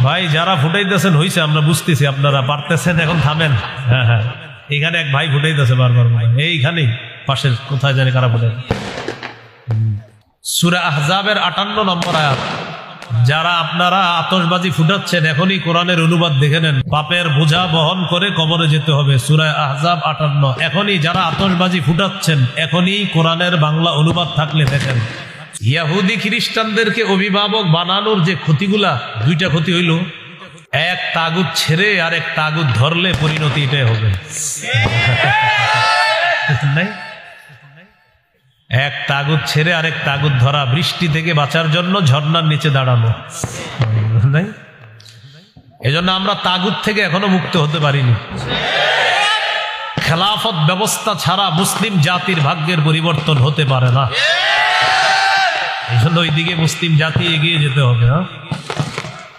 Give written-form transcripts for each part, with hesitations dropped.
ভাই যারা ফুটাইতেছেন হইছে, আমরা বুঝতেছি আপনারা পারতেছেন, এখন থামেন। হ্যাঁ হ্যাঁ, এখানে এক ভাই ফুটাইতেছে বারবার, এইখানেই পাশের কোথায় জানি কারা ফুটাই। সূরা আহজাবের 58 নম্বর আয়াত। যারা আপনারা আতশবাজি ফুটাচ্ছেন, এখনই কোরআনের অনুবাদ দেখে নেন। পাপের বোঝা বহন করে কবরে যেতে হবে, সূরা আহজাব 58। এখনই যারা আতশবাজি ফুটাচ্ছেন, এখনই কোরআনের বাংলা অনুবাদ থাকলে দেখেন। ইহুদি খ্রিস্টানদেরকে অভিভাবক বানানোর যে ক্ষতিগুলা, দুইটা ক্ষতি হইল। এক, তাগুত ছেড়ে আর এক তাগুত ধরলে পরিণতি এটাই হবে। এক তাগুত ছেড়ে আরেক তাগুত ধরা, বৃষ্টি থেকে বাঁচার জন্য ঝর্ণার নিচে দাঁড়ানো, নাই? এজন্য আমরা তাগুত থেকে এখনো মুক্ত হতে পারিনি। খেলাফত ব্যবস্থা ছাড়া মুসলিম জাতির ভাগ্যের পরিবর্তন হতে পারে না। এই জন্য ওইদিকে মুসলিম জাতি এগিয়ে যেতে হবে। হ্যাঁ,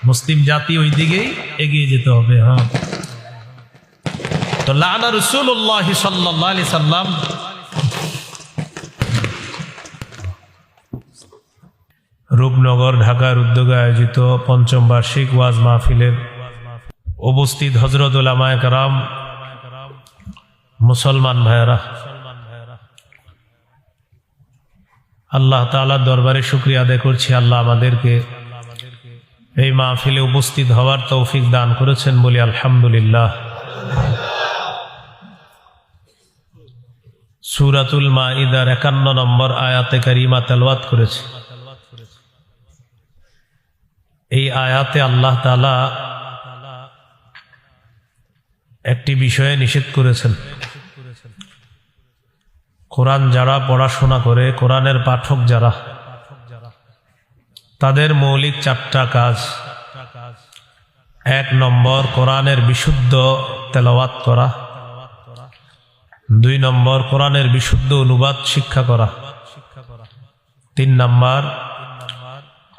মুসলিম জাতি ওই দিকেই এগিয়ে যেতে হবে। হ্যাঁ, তো লানা রাসূলুল্লাহ সাল্লাল্লাহু আলাইহি সাল্লাম রূপনগর, ঢাকার উদ্যোগে আয়োজিত পঞ্চম বার্ষিক ওয়াজ মাহফিলের উপস্থিত হযরত উলামায়ে কেরাম, মুসলমান ভাইয়েরা, আল্লাহ তাআলার দরবারে শুকরিয়া আদায় করছি। আল্লাহ আমাদেরকে এই মাহফিলে উপস্থিত হওয়ার তৌফিক দান করেছেন, বলি আলহামদুলিল্লাহ। সূরাতুল মাইদার 51 নম্বর আয়াতে কারিমা তেলাওয়াত করেছে। এই আয়াতে আল্লাহ তাআলা একটি বিষয়ে নিষেধ করেছেন। কোরআন যারা পড়াশোনা করে, কোরআনের পাঠক যারা, তাদের মৌলিক 4টা কাজ। 1 নম্বর, কোরআনের বিশুদ্ধ তেলাওয়াত করা। 2 নম্বর, কোরআনের বিশুদ্ধ অনুবাদ শিক্ষা করা। 3 নম্বর,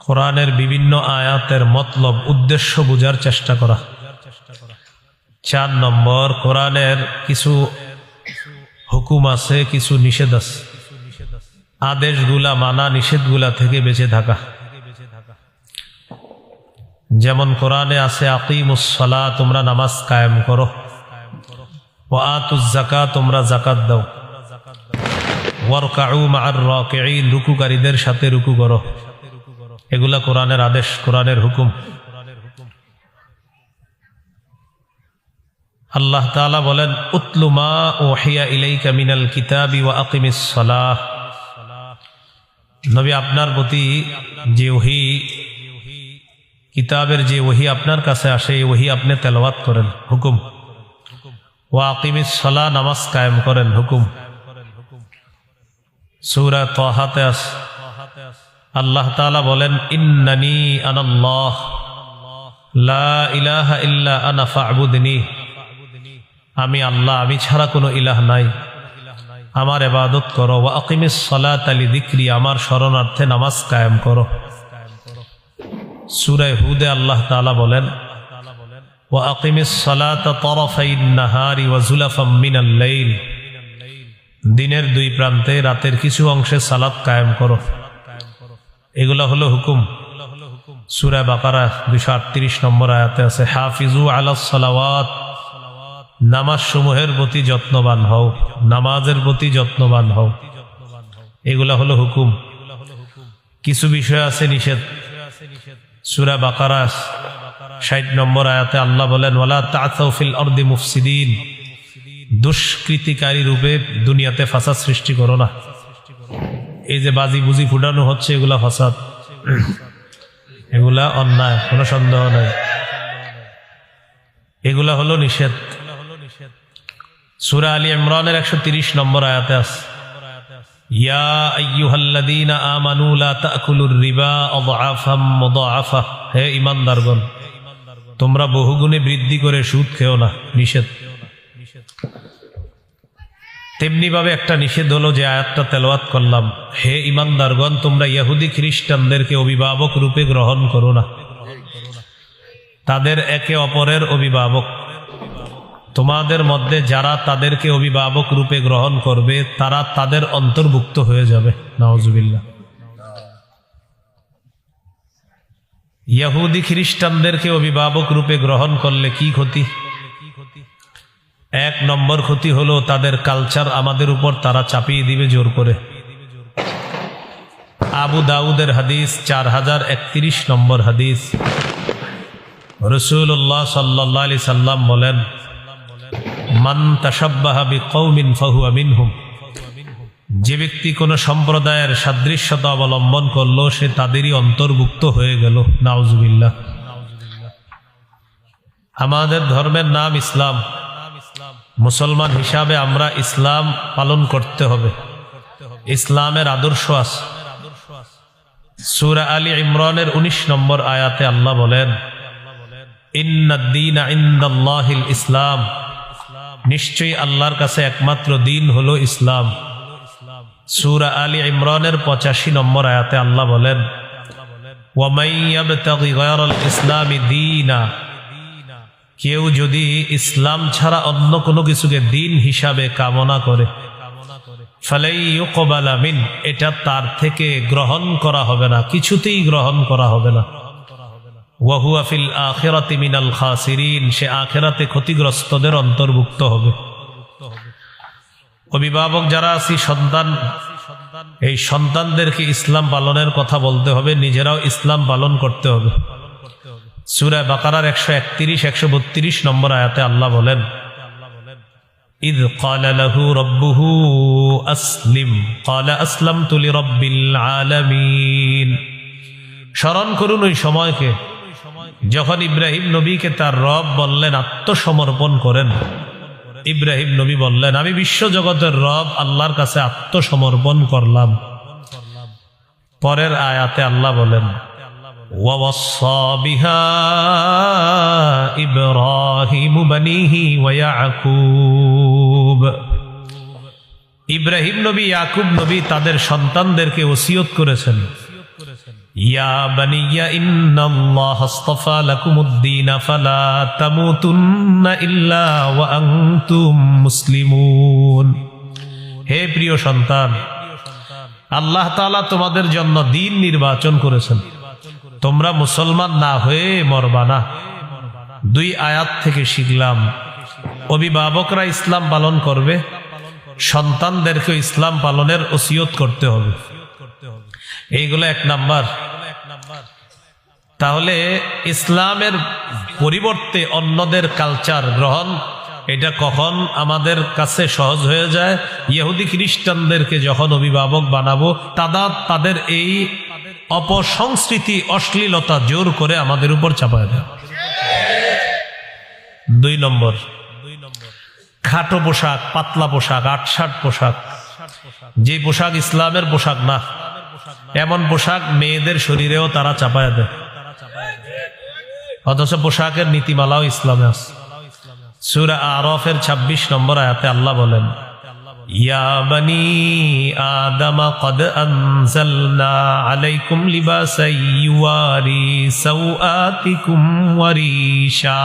কোরআনের বিভিন্ন আয়াতের মতলব, উদ্দেশ্য বোঝার চেষ্টা করা। 4 নম্বর, কোরআনের কিছু হুকুম আছে, কিছু নিষেধ আছে, আদেশগুলা মানা, নিষেধগুলা থেকে বেঁচে থাকা। যেমন কোরআনে আছে আকিমুস সালাহ, তোমরা নামাজ কায়েম করো। ওয়া আতুজ যাকাত, তোমরা যাকাত দাও। ওয়ারকাউ মা'আর রাকিঈন, রুকুকারীদের সাথে রুকু করো। এগুলা কোরআনের আদেশ, কোরআনের হুকুম। আল্লাহ তাআলা বলেন, উতলু মা উহিয়া ইলাইকা মিনাল কিতাবি ওয়া আকিমিস সালাহ। নবী, আপনার প্রতি যে ওহী, কিতাবের যে ওহী আপনার কাছে আসে, এই ওহী আপনি তেলাওয়াত করেন, হুকুম। ওয়া আকিমিস সালাহ, নামাজ কায়েম করেন, হুকুম। সূরা তাহাতে আছে, আল্লাহ তাআলা বলেন, ইন্নানি আনাল্লাহ লা ইলাহা ইল্লা আনা ফা'বুদনি। আমি আল্লাহ, আমি ছাড়া কোনো ইলাহ নাই, আমার ইবাদত করো। ওয়া আকিমিস সালাতা লিযিকরি, আমার শরণার্থে নামাজ কায়েম করো। সূরা হুদে আল্লাহ তাআলা বলেন, ওয়া আকিমিস সালাতা তারাফাইন নাহারি ওয়া যুলাফাম মিনাল লাইল। দিনের 2 প্রান্তে, রাতের কিছু অংশে সালাত কায়েম করো। এগুলা হলো হুকুম। সূরা বাকারা 238 নম্বর আয়াতে আছে, হাফিজু আলাস সালাওয়াত, নামাজ সমূহের প্রতি যত্নবান হও, নামাজের প্রতি যত্নবান হও। এগুলা হলো হুকুম। কিছু বিষয় আছে নিষেধ। সূরা বাকারা 60 নম্বর আয়াতে আল্লাহ বলেন, ওয়ালা তা'সাউ ফিল আরদি মুফসিদিন, দুষ্কৃতিকারী রূপে দুনিয়াতে ফাসাদ সৃষ্টি করো না। এই যে বাজি বুজি ফুটানো হচ্ছে, এগুলা ফাসাদ, এগুলা অন্যায়, কোনো সন্দেহ নাই। এগুলা হলো নিষেধ। সূরা আলী ইমরানের 130 নম্বর আয়াতে আছে, ইয়া আইয়ুহাল্লাযীনা আমানু লা তা'কুলুর রিবা আযআফাম মুযাআফা। হে ঈমানদারগণ, তোমরা বহুগুণে বৃদ্ধি করে সুদ খেও না, নিষেধ। তেমনি ভাবে একটা নিষেধ হলো যে আয়াতটা তেলাওয়াত করলাম, হে ঈমানদারগণ, তোমরা ইহুদি খ্রিস্টানদেরকে অভিভাবক রূপে গ্রহণ করো না। তাদের একে অপরের অভিভাবক। তোমাদের মধ্যে যারা তাদেরকে অভিভাবক রূপে গ্রহণ করবে, তারা তাদের অন্তর্ভুক্ত হয়ে যাবে। নাউজুবিল্লাহ। ইহুদি খ্রিস্টানদেরকে অভিভাবক রূপে গ্রহণ করলে কি ক্ষতি? এক নম্বর ক্ষতি হলো তাদের কালচার আমাদের উপর তারা চাপিয়ে দিবে জোর করে। আবু দাউদের হাদিস 4031 নম্বর হাদিস, রাসূলুল্লাহ সাল্লাল্লাহু আলাইহি সাল্লাম বলেন, মান তাশাব্বাহা বিকওমিন ফাহুয়া মিনহুম। যে ব্যক্তি কোন সম্প্রদায়ের সাদৃশ্যতা অবলম্বন করলো সে তাদেরই অন্তর্ভুক্ত হয়ে গেল। নাউজুবিল্লাহ। আমাদের ধর্মের নাম ইসলাম। মুসলমান হিসাবে আমরা ইসলাম পালন করতে হবে। ইসলামের আদর্শ আছে। সূরা আলী ইমরানের 19 নম্বর আয়াতে আল্লাহ বলেন, ইন্নাদ-দীনা ইনদাল্লাহিল ইসলাম। নিশ্চয়ই আল্লাহর কাছে একমাত্র দিন হলো ইসলাম। সূরা আলী ইমরানের 85 নম্বর আয়াতে আল্লাহ বলেন, ওয়া মান ইয়াবতাগি গায়রাল ইসলামি দীনা। কেউ যদি ইসলাম ছাড়া অন্য কোনো কিছুকে দিন হিসাবে কামনা করে, ফালাই ইউকবালা মিন, এটা তার থেকে গ্রহণ করা হবে না, কিছুতেই গ্রহণ করা হবে না। ওয়া হুয়া ফিল আখিরাতি মিনাল খাসিরিন, সে আখিরাতে ক্ষতিগ্রস্তদের অন্তর্ভুক্ত হবে। অভিভাবক যারা আছি, সন্তান, এই সন্তানদেরকে ইসলাম পালনের কথা বলতে হবে, নিজেরাও ইসলাম পালন করতে হবে। সূরা বাকারার 131-132 নম্বর আয়াতে আল্লাহ বলেন, ইয ক্বালা লাহু রাব্বুহু আসলিম ক্বালা আসলামতু লিরাব্বিল আলামিন। স্মরণ করুন ওই সময়কে যখন ইব্রাহিম নবীকে তার রব বললেন আত্মসমর্পণ করেন। ইব্রাহিম নবী বললেন, আমি বিশ্বজগতের রব আল্লাহর কাছে আত্মসমর্পণ করলাম। পরের আয়াতে আল্লাহ বলেন, ওয়াওয়াসসা বিহা ইব্রাহিমু বানিহি ওয়া ইয়াকুব। ইব্রাহিম নবী, ইয়াকুব নবী তাদের সন্তানদেরকে ওসিয়ত করেছেন, ইয়া বানিয়া ইন্নাল্লাহা আসতাফা লাকুমুদ-দীনা ফালা তামুতুন্না ইল্লা ওয়া আনতুম মুসলিমুন। হে প্রিয় সন্তান, আল্লাহ তাআলা তোমাদের জন্য দ্বীন নির্বাচন করেছেন, তোমরা মুসলমান না হয়ে মরবা না। 2 আয়াত থেকে শিখলাম অভিভাবকরা ইসলাম পালন করবে, সন্তানদেরকে ইসলাম পালনের ওসিয়ত করতে হবে। এইগুলো 1 নাম্বার। তাহলে ইসলামের পরিবর্তে অন্যদের কালচার গ্রহণ, এটা কখন আমাদের কাছে সহজ হয়ে যায়? ইহুদি খ্রিস্টানদেরকে যখন অভিভাবক বানাবো, তাদের এই অপসংস্কৃতি, অশ্লীলতা জোর করে আমাদের উপর চাপায় দেয়। 2 নম্বর, খাটো পোশাক, পাতলা পোশাক, আটশাট পোশাক, যে পোশাক ইসলামের পোশাক না, এমন পোশাক মেয়েদের শরীরেও তারা চাপায় দেয়, অথচ পোশাকের নীতিমালাও ইসলামে আছে। সূরা আরাফের 26 নম্বর আয়াতে আল্লাহ বলেন, ইয়া বানি আদম ক্বাদ আনজালনা আলাইকুম লিবাসান ইউয়ারি সাওআতিকুম ওয়া রিশা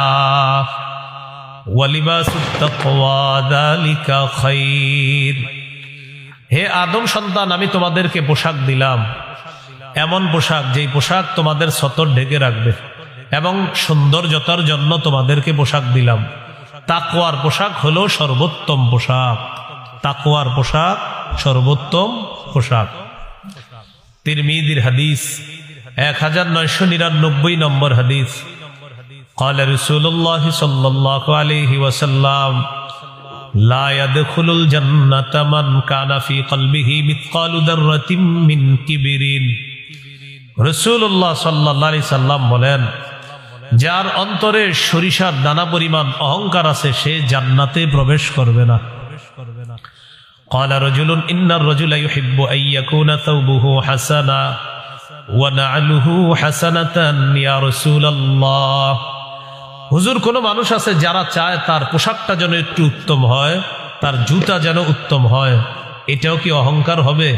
ওয়া লিবাসুত তাকওয়া যালিকা খায়র। হে আদম সন্তান, আমি তোমাদেরকে পোশাক দিলাম, এমন পোশাক যেই পোশাক তোমাদের সতর ঢেকে রাখবে, এবং সৌন্দর্যতার জন্য তোমাদেরকে পোশাক দিলাম। তাকওয়ার পোশাক হলো সর্বোত্তম পোশাক। তাকওয়ার পোশাক সর্বোত্তম পোশাক। তিরমিজির হাদিস 1999 নম্বর হাদিস, قال رسول الله صلى الله عليه وسلم لا يدخل الجنة من كان في قلبه مثقال ذرة من كبر। রাসূলুল্লাহ সাল্লাল্লাহু আলাইহি সাল্লাম বলেন, যার অন্তরে সরিষার দানা পরিমাণ অহংকার আছে সে জান্নাতে প্রবেশ করবে না। قال رجل إن الرجل يحب أن يكون ثوبه حسنا ونعله حسنة يا رسول الله। হুজুর, কোন মানুষ আছে যারা চায় তার পোশাকটা যেন একটু উত্তম হয়, তার জুতা যেন উত্তম হয়, এটাও কি অহংকার হবে?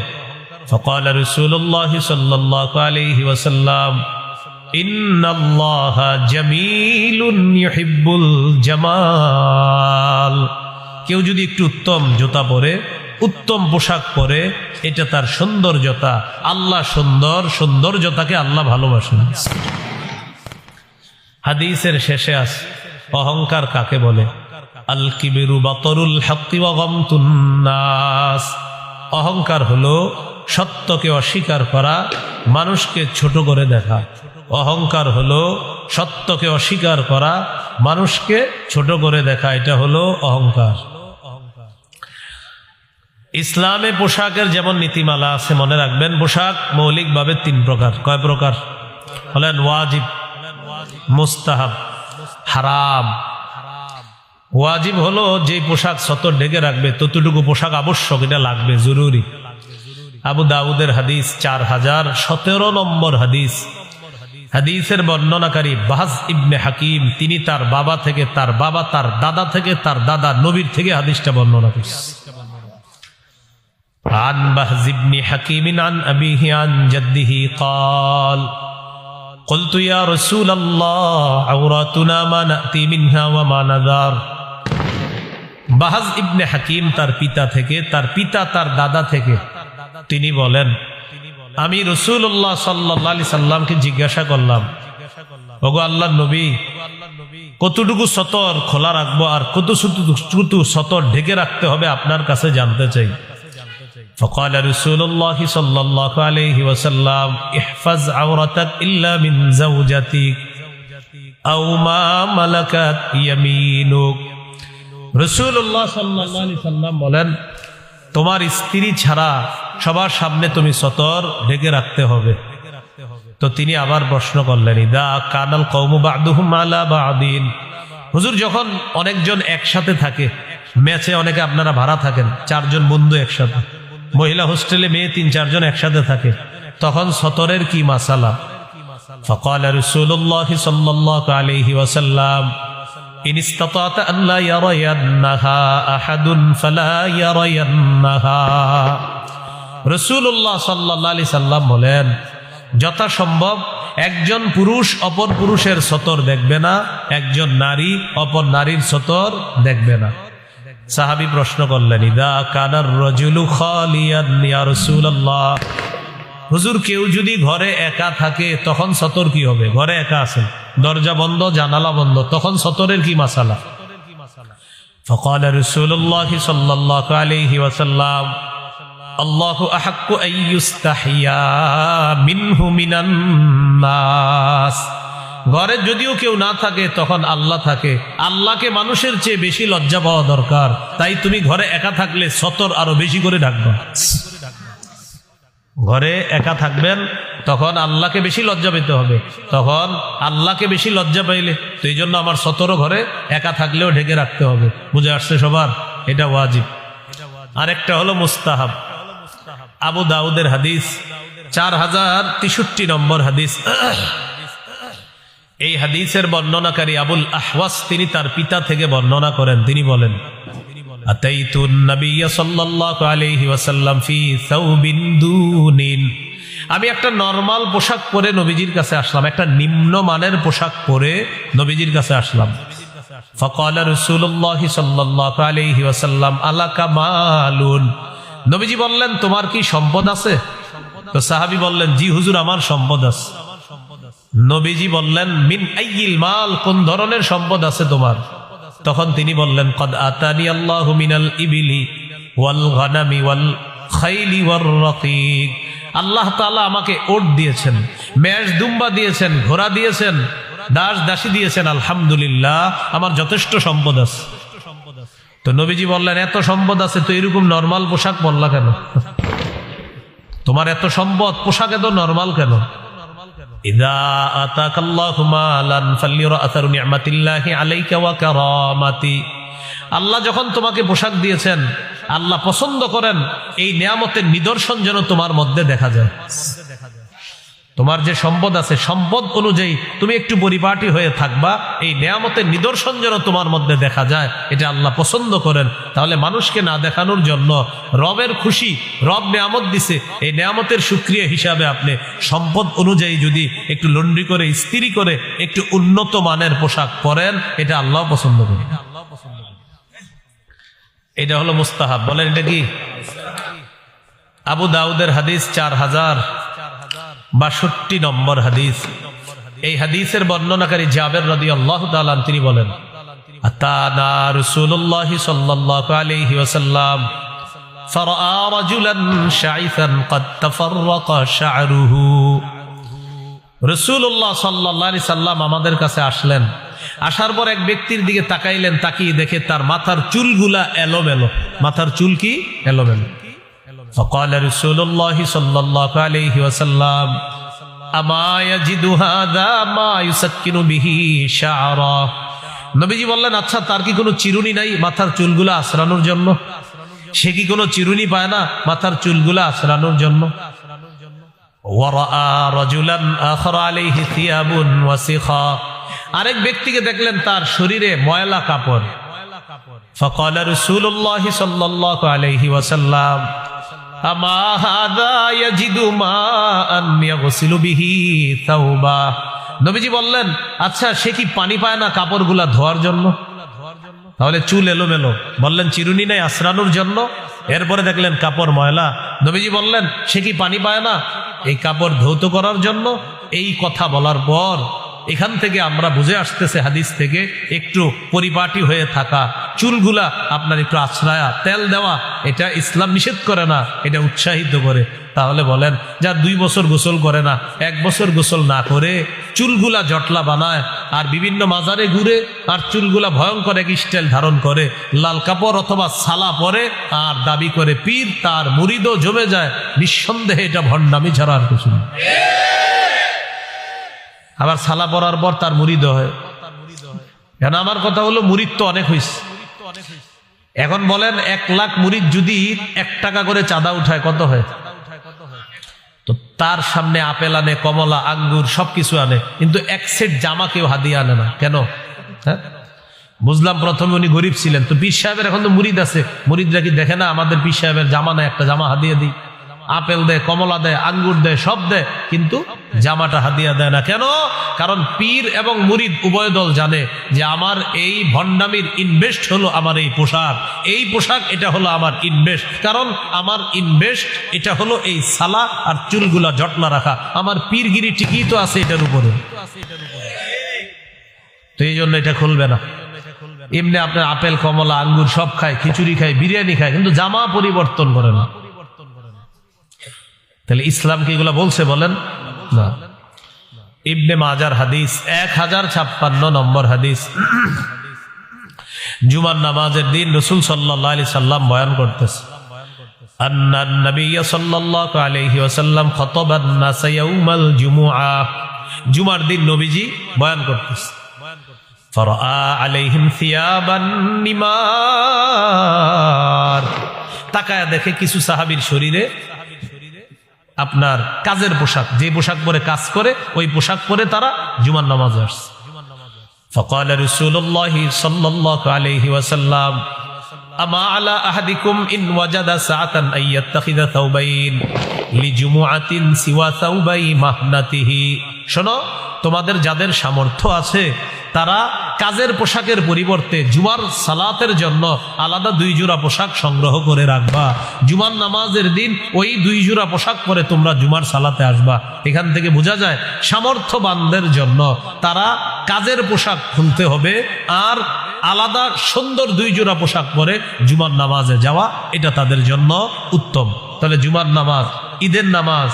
فقال رسول الله صلى الله عليه وسلم إن الله جميل يحب الجمال। কেউ যদি একটু উত্তম জুতা পরে, উত্তম পোশাক পরে, এটা তার সৌন্দর্যতা। আল্লাহ সুন্দর, সৌন্দর্যতাকে আল্লাহ ভালোবাসেন। হাদিসের শেষে আছে অহংকার কাকে বলে? আল কিবিরু বাতরুল হাক্কি ওয়া গামতুন নাস। অহংকার হলো সত্যকে অস্বীকার করা, মানুষকে ছোট করে দেখা। অহংকার হলো সত্যকে অস্বীকার করা, মানুষকে ছোট করে দেখা, এটা হলো অহংকার। ইসলামে পোশাকের যেমন নীতিমালা আছে, মনে রাখবেন পোশাক মৌলিকভাবে 3 প্রকার। কয় প্রকার? বলেন ওয়াজিব, মুস্তাহাব, হারাম। ওয়াজিব হলো যে পোশাক সতর ঢেকে রাখবে, ততটুকু পোশাক আবশ্যক, এটা লাগবে, জরুরি। আবু দাউদের হাদিস 4017 নম্বর হাদিস। হাদিসের বর্ণনাকারী বাহজ ইবনে হাকিম, তিনি তার বাবা থেকে, তার বাবা তার দাদা থেকে, তার দাদা নবীর থেকে হাদিসটা বর্ণনা করেছেন। عن بهز بن حكيم عن أبيه عن جده قال قلت يا رسول الله عوراتنا ما نأتي منها وما نذار। বাহজ ইবনে হাকিম তার পিতা থেকে, তার পিতা তার দাদা থেকে, তিনি বলেন আমি রাসূলুল্লাহ সাল্লাল্লাহু আলাইহি সাল্লামকে জিজ্ঞাসা করলাম, ওগো আল্লাহর নবী, কতটুকু সতর খোলা রাখবো আর কতটুকু সতর ঢেকে রাখতে হবে আপনার কাছে জানতে চাই। فقال رسول الله صلى الله عليه وسلم احفظ عورتك إلا من زوجتك أو ما ملكت يمينك। রাসূলুল্লাহ সাল্লাল্লাহু আলাইহি সাল্লাম বলেন, তোমার স্ত্রী ছাড়া সবার সামনে তুমি সতর ঢেকে রাখতে হবে। তো তিনি আবার প্রশ্ন করলেন, ইদা কানাল কওমু বা'দুহুম আলা বা'দিন। হুজুর, যখন অনেকজন একসাথে থাকে, ম্যাচে অনেকে আপনারা ভাড়া থাকেন, 4 জন বন্ধু একসাথে, মহিলা হোস্টেলে মেয়ে 3-4 জন একসাথে থাকে, তখন সতরের কি মাসালা? ফাকাল রাসূলুল্লাহ সাল্লাল্লাহু আলাইহি ওয়াসাল্লাম ইন ইসতাতা'তা আন লা ইয়ারায়ান্নাহা আহাদুন ফালা ইয়ারায়ান্নাহা। রাসূলুল্লাহ সাল্লাল্লাহু আলাইহি সাল্লাম বলেন, যথাসম্ভব একজন পুরুষ অপর পুরুষের সতর দেখবে না, একজন নারী অপর নারীর সতর দেখবে না। সাহাবী প্রশ্ন করলেন, ইদা কানার রাজুলু খালিয়ান ইয়া রাসূলুল্লাহ, হুজুর কেউ যদি ঘরে একা থাকে তখন সতর কি হবে? ঘরে একা আছেন, দরজা বন্ধ, জানালা বন্ধ, তখন সতরের কি মাসালা? ফাকাল রাসূলুল্লাহ সাল্লাল্লাহু আলাইহি ওয়াসাল্লাম আল্লাহু আহাক্কু আইয়ুস্তাহিয়া মিনহু মিনান নাস। ঘরে যদিও কেউ না থাকে তখন আল্লাহ থাকে, আল্লাহকে মানুষের চেয়ে বেশি লজ্জা পাওয়া দরকার, তাই তুমি ঘরে একা থাকলে সতর আরো বেশি করে ঢাকবা। ঘরে একা থাকবেন তখন আল্লাহকে বেশি লজ্জা পেতে হবে, তখন আল্লাহকে বেশি লজ্জা পাইলে, তো এই জন্য আমার সতরও ঘরে একা থাকলেও ঢেকে রাখতে হবে। বুঝে আসছে সবার? এটা ওয়াজিব। আরেকটা হলো মুস্তাহাব। আবু দাউদের হাদিস 4063 নম্বর হাদিস। এই হাদিসের বর্ণনাকারী আবুল আহওয়াস, তিনি তার পিতা থেকে বর্ণনা করেন, তিনি বলেন, আতাইতুন নবিয়্য সাল্লাল্লাহু আলাইহি ওয়াসাল্লাম ফি সাওবিন দুনিন। আমি একটা নরমাল পোশাক পরে নবীজির কাছে আসলাম, একটা নিম্নমানের পোশাক পরে নবীজির কাছে আসলাম। ফাকাল রাসূলুল্লাহ সাল্লাল্লাহু আলাইহি ওয়াসাল্লাম আলাকা মালুন। নবীজি বললেন, তোমার কি সম্পদ আছে? তো সাহাবী বললেন, জি হুজুর, আমার সম্পদ আছে। নবীজি বললেন, মিন আইয়িল মাল, কোন ধরনের সম্পদ আছে তোমার? তখন তিনি বললেন, কদ আতানি আল্লাহু মিনাল ইবিলি ওয়াল গানামি ওয়াল খাইলি ওয়ার রাকিক। আল্লাহ তাআলা আমাকে ওট দিয়েছেন, মেষ দুম্বা দিয়েছেন, ঘোড়া দিয়েছেন, দাস দাসী দিয়েছেন, আলহামদুলিল্লাহ আমার যথেষ্ট সম্পদ আছে। তো নবীজি বললেন, এত সম্পদ আছে তো এরকম নরমাল পোশাক পরলা কেন? তোমার এত সম্পদ, পোশাক এত নরমাল কেন? ইযা আতাকাল্লাহু মালান ফালিরা আসারু নি'মাতিল্লাহি আলাইকা ওয়া কারামাতি। আল্লাহ যখন তোমাকে পোশাক দিয়েছেন, আল্লাহ পছন্দ করেন এই নিয়ামতের নিদর্শন যেন তোমার মধ্যে দেখা যায়। তোমার যে সম্পদ আছে, সম্পদ অনুযায়ী তুমি একটু পরিপাটি হয়ে থাকবা, এই নিয়ামতের নিদর্শন যেন তোমার মধ্যে দেখা যায়, এটা আল্লাহ পছন্দ করেন। তাহলে মানুষকে না দেখানোর জন্য, রবের খুশি, রব নিয়ামত দিছে, এই নিয়ামতের শুকরিয়া হিসাবে আপনি সম্পদ অনুযায়ী যদি একটু লন্ড্রি করে, ইস্ত্রি করে একটু উন্নত মানের পোশাক পরেন, এটা আল্লাহ পছন্দ করেন। এটা হলো মুস্তাহাব। বলেন এটা কি? আবু দাউদের হাদিস 4062 নম্বর হাদিস। এই হাদিসের বর্ণনাকারী জাবের রাদিয়াল্লাহু তাআলা আনহু তিনি বলেন, আতানা রাসূলুল্লাহ সাল্লাল্লাহু আলাইহি ওয়াসাল্লাম ফারাআ রাজুলান শাইসান قد تفرق شعره। রাসূলুল্লাহ সাল্লাল্লাহু আলাইহি সাল্লাম আমাদের কাছে আসলেন, আসার পর এক ব্যক্তির দিকে তাকাইলেন, তাকিয়ে দেখে তার মাথার চুলগুলা এলোমেলো। মাথার চুল কি এলোমেলো। فقال رسول الله صلى الله عليه وسلم أما يجد هذا ما يسكن به شعره। নবীজি বললেন, আচ্ছা তার কি কোনো চিরুনি নাই মাথার চুলগুলা আছড়ানোর জন্য? সে কি কোনো চিরুনি পায় না মাথার চুলগুলা আছড়ানোর জন্য? وراى رجلا اخر عليه ثياب وسخا। আরেক ব্যক্তিকে দেখলেন তার শরীরে ময়লা কাপড়। فقال رسول الله صلى الله عليه وسلم أما هذا يجد ماء يغسل به ثوبا। নবীজি বললেন, আচ্ছা সে কি পানি পায় না কাপড়গুলা ধোয়ার জন্য? তাহলে চুল এলোমেলো, বললেন চিরুনি নাই আছড়ানোর জন্য। এরপরে দেখলেন কাপড় ময়লা, নবীজি বললেন সে কি পানি পায় না এই কাপড় ধৌত করার জন্য? এই কথা বলার পর এখান থেকে আমরা বুঝে আসতেছে হাদিস থেকে, একটু পরিপাটি হয়ে থাকা, চুলগুলা আপনার একটু আছড়ায়া তেল দেওয়া, এটা ইসলাম নিষেধ করে না, এটা উৎসাহিত করে। তাহলে বলেন, যার 2 বছর গোসল করে না, 1 বছর গোসল না করে চুলগুলা জটলা বানায় আর বিভিন্ন মাজারে ঘুরে আর চুলগুলা ভয়ঙ্কর এক স্টাইল ধারণ করে, লাল কাপড় অথবা সালা পরে আর দাবি করে পীর, তার মুরিদও জমে যায়, নিঃসন্দেহে এটা ভণ্ডামি ছাড়া আর কিছু না। আবার সালা পরার পর তার মুরিদ হয়। কেন? আমার কথা হলো মুরিদ তো অনেক হয়েছে। এখন বলেন 1 লাখ মুরিদ যদি 1 টাকা করে চাঁদা উঠায় কত হয়? তো তার সামনে আপেল আনে, কমলা, আঙ্গুর সবকিছু আনে, কিন্তু 1 সেট জামা কেউ হাদিয়া আনে না। কেন? হ্যাঁ, বুঝলাম প্রথমে উনি গরিব ছিলেন। তো পীর সাহেবের এখন তো মুরিদ আছে, মুরিদরা কি দেখে না আমাদের পীর সাহেবের জামা না, একটা জামা হাদিয়া দিই? আপেল দেয়, কমলা দেয়, আঙ্গুর দেয়, সব দেয়, কিন্তু জামাটা হাদিয়া দেয় না। কেন? কারণ পীর এবং মুরিদ উভয় দল জানে যে আমার এই ভণ্ডামির ইনভেস্ট হলো আমার এই পোশাক, এই পোশাক এটা হলো আমার ইনভেস্ট। কারণ আমার ইনভেস্ট এটা হলো এই সালা আর চুলগুলা জটলা রাখা, আমার পীরগিরি ঠিকই তো আছে এটার উপরে। তো এই জন্য এটা খুলবে না। এমনি আপনার আপেল, কমলা, আঙ্গুর সব খায়, খিচুড়ি খায়, বিরিয়ানি খায়, কিন্তু জামা পরিবর্তন করে না। তাহলে ইসলাম কি এগুলা বলছে? বলেন না। ইবনে মাজার হাদিস 1056 নম্বর হাদিস। জুমার নামাজের দিন রাসূল সাল্লাল্লাহু আলাইহি সাল্লাম বয়ান করতেছে, আন্নান নবী সাল্লাল্লাহু আলাইহি ওয়াসাল্লাম খাতাবান নাস ইয়াউমাল জুমুআ। জুমার দিন নবীজি বয়ান করতেছে। ফারাআ আলাইহিম থিয়াবান নিমার। তাকায়া দেখে কিছু সাহাবীর শরীরে আপনার কাজের পোশাক, যে পোশাক পরে কাজ করে ওই পোশাক পরে তারা জুমার নামাজে আসছে। فقال رسول الله صلى الله عليه وسلم أما على أحدكم إن وجد ساعة أن يتخذ ثوبين لجمعة سوى ثوبي مهنته। শোনো, তোমাদের যাদের সামর্থ্য আছে তারা কাজের পোশাকের পরিবর্তে জুমার সালাতের জন্য আলাদা 2 জোড়া পোশাক সংগ্রহ করে রাখবা। জুমার নামাজের দিন ওই 2 জোড়া পোশাক পরে তোমরা জুমার সালাতে আসবা। এখান থেকে বোঝা যায় সামর্থ্যবানদের জন্য তারা কাজের পোশাক খুলতে হবে আর আলাদা সুন্দর 2 জোড়া পোশাক পরে জুমার নামাজে যাওয়া, এটা তাদের জন্য উত্তম। তাহলে জুমার নামাজ, ঈদের নামাজ,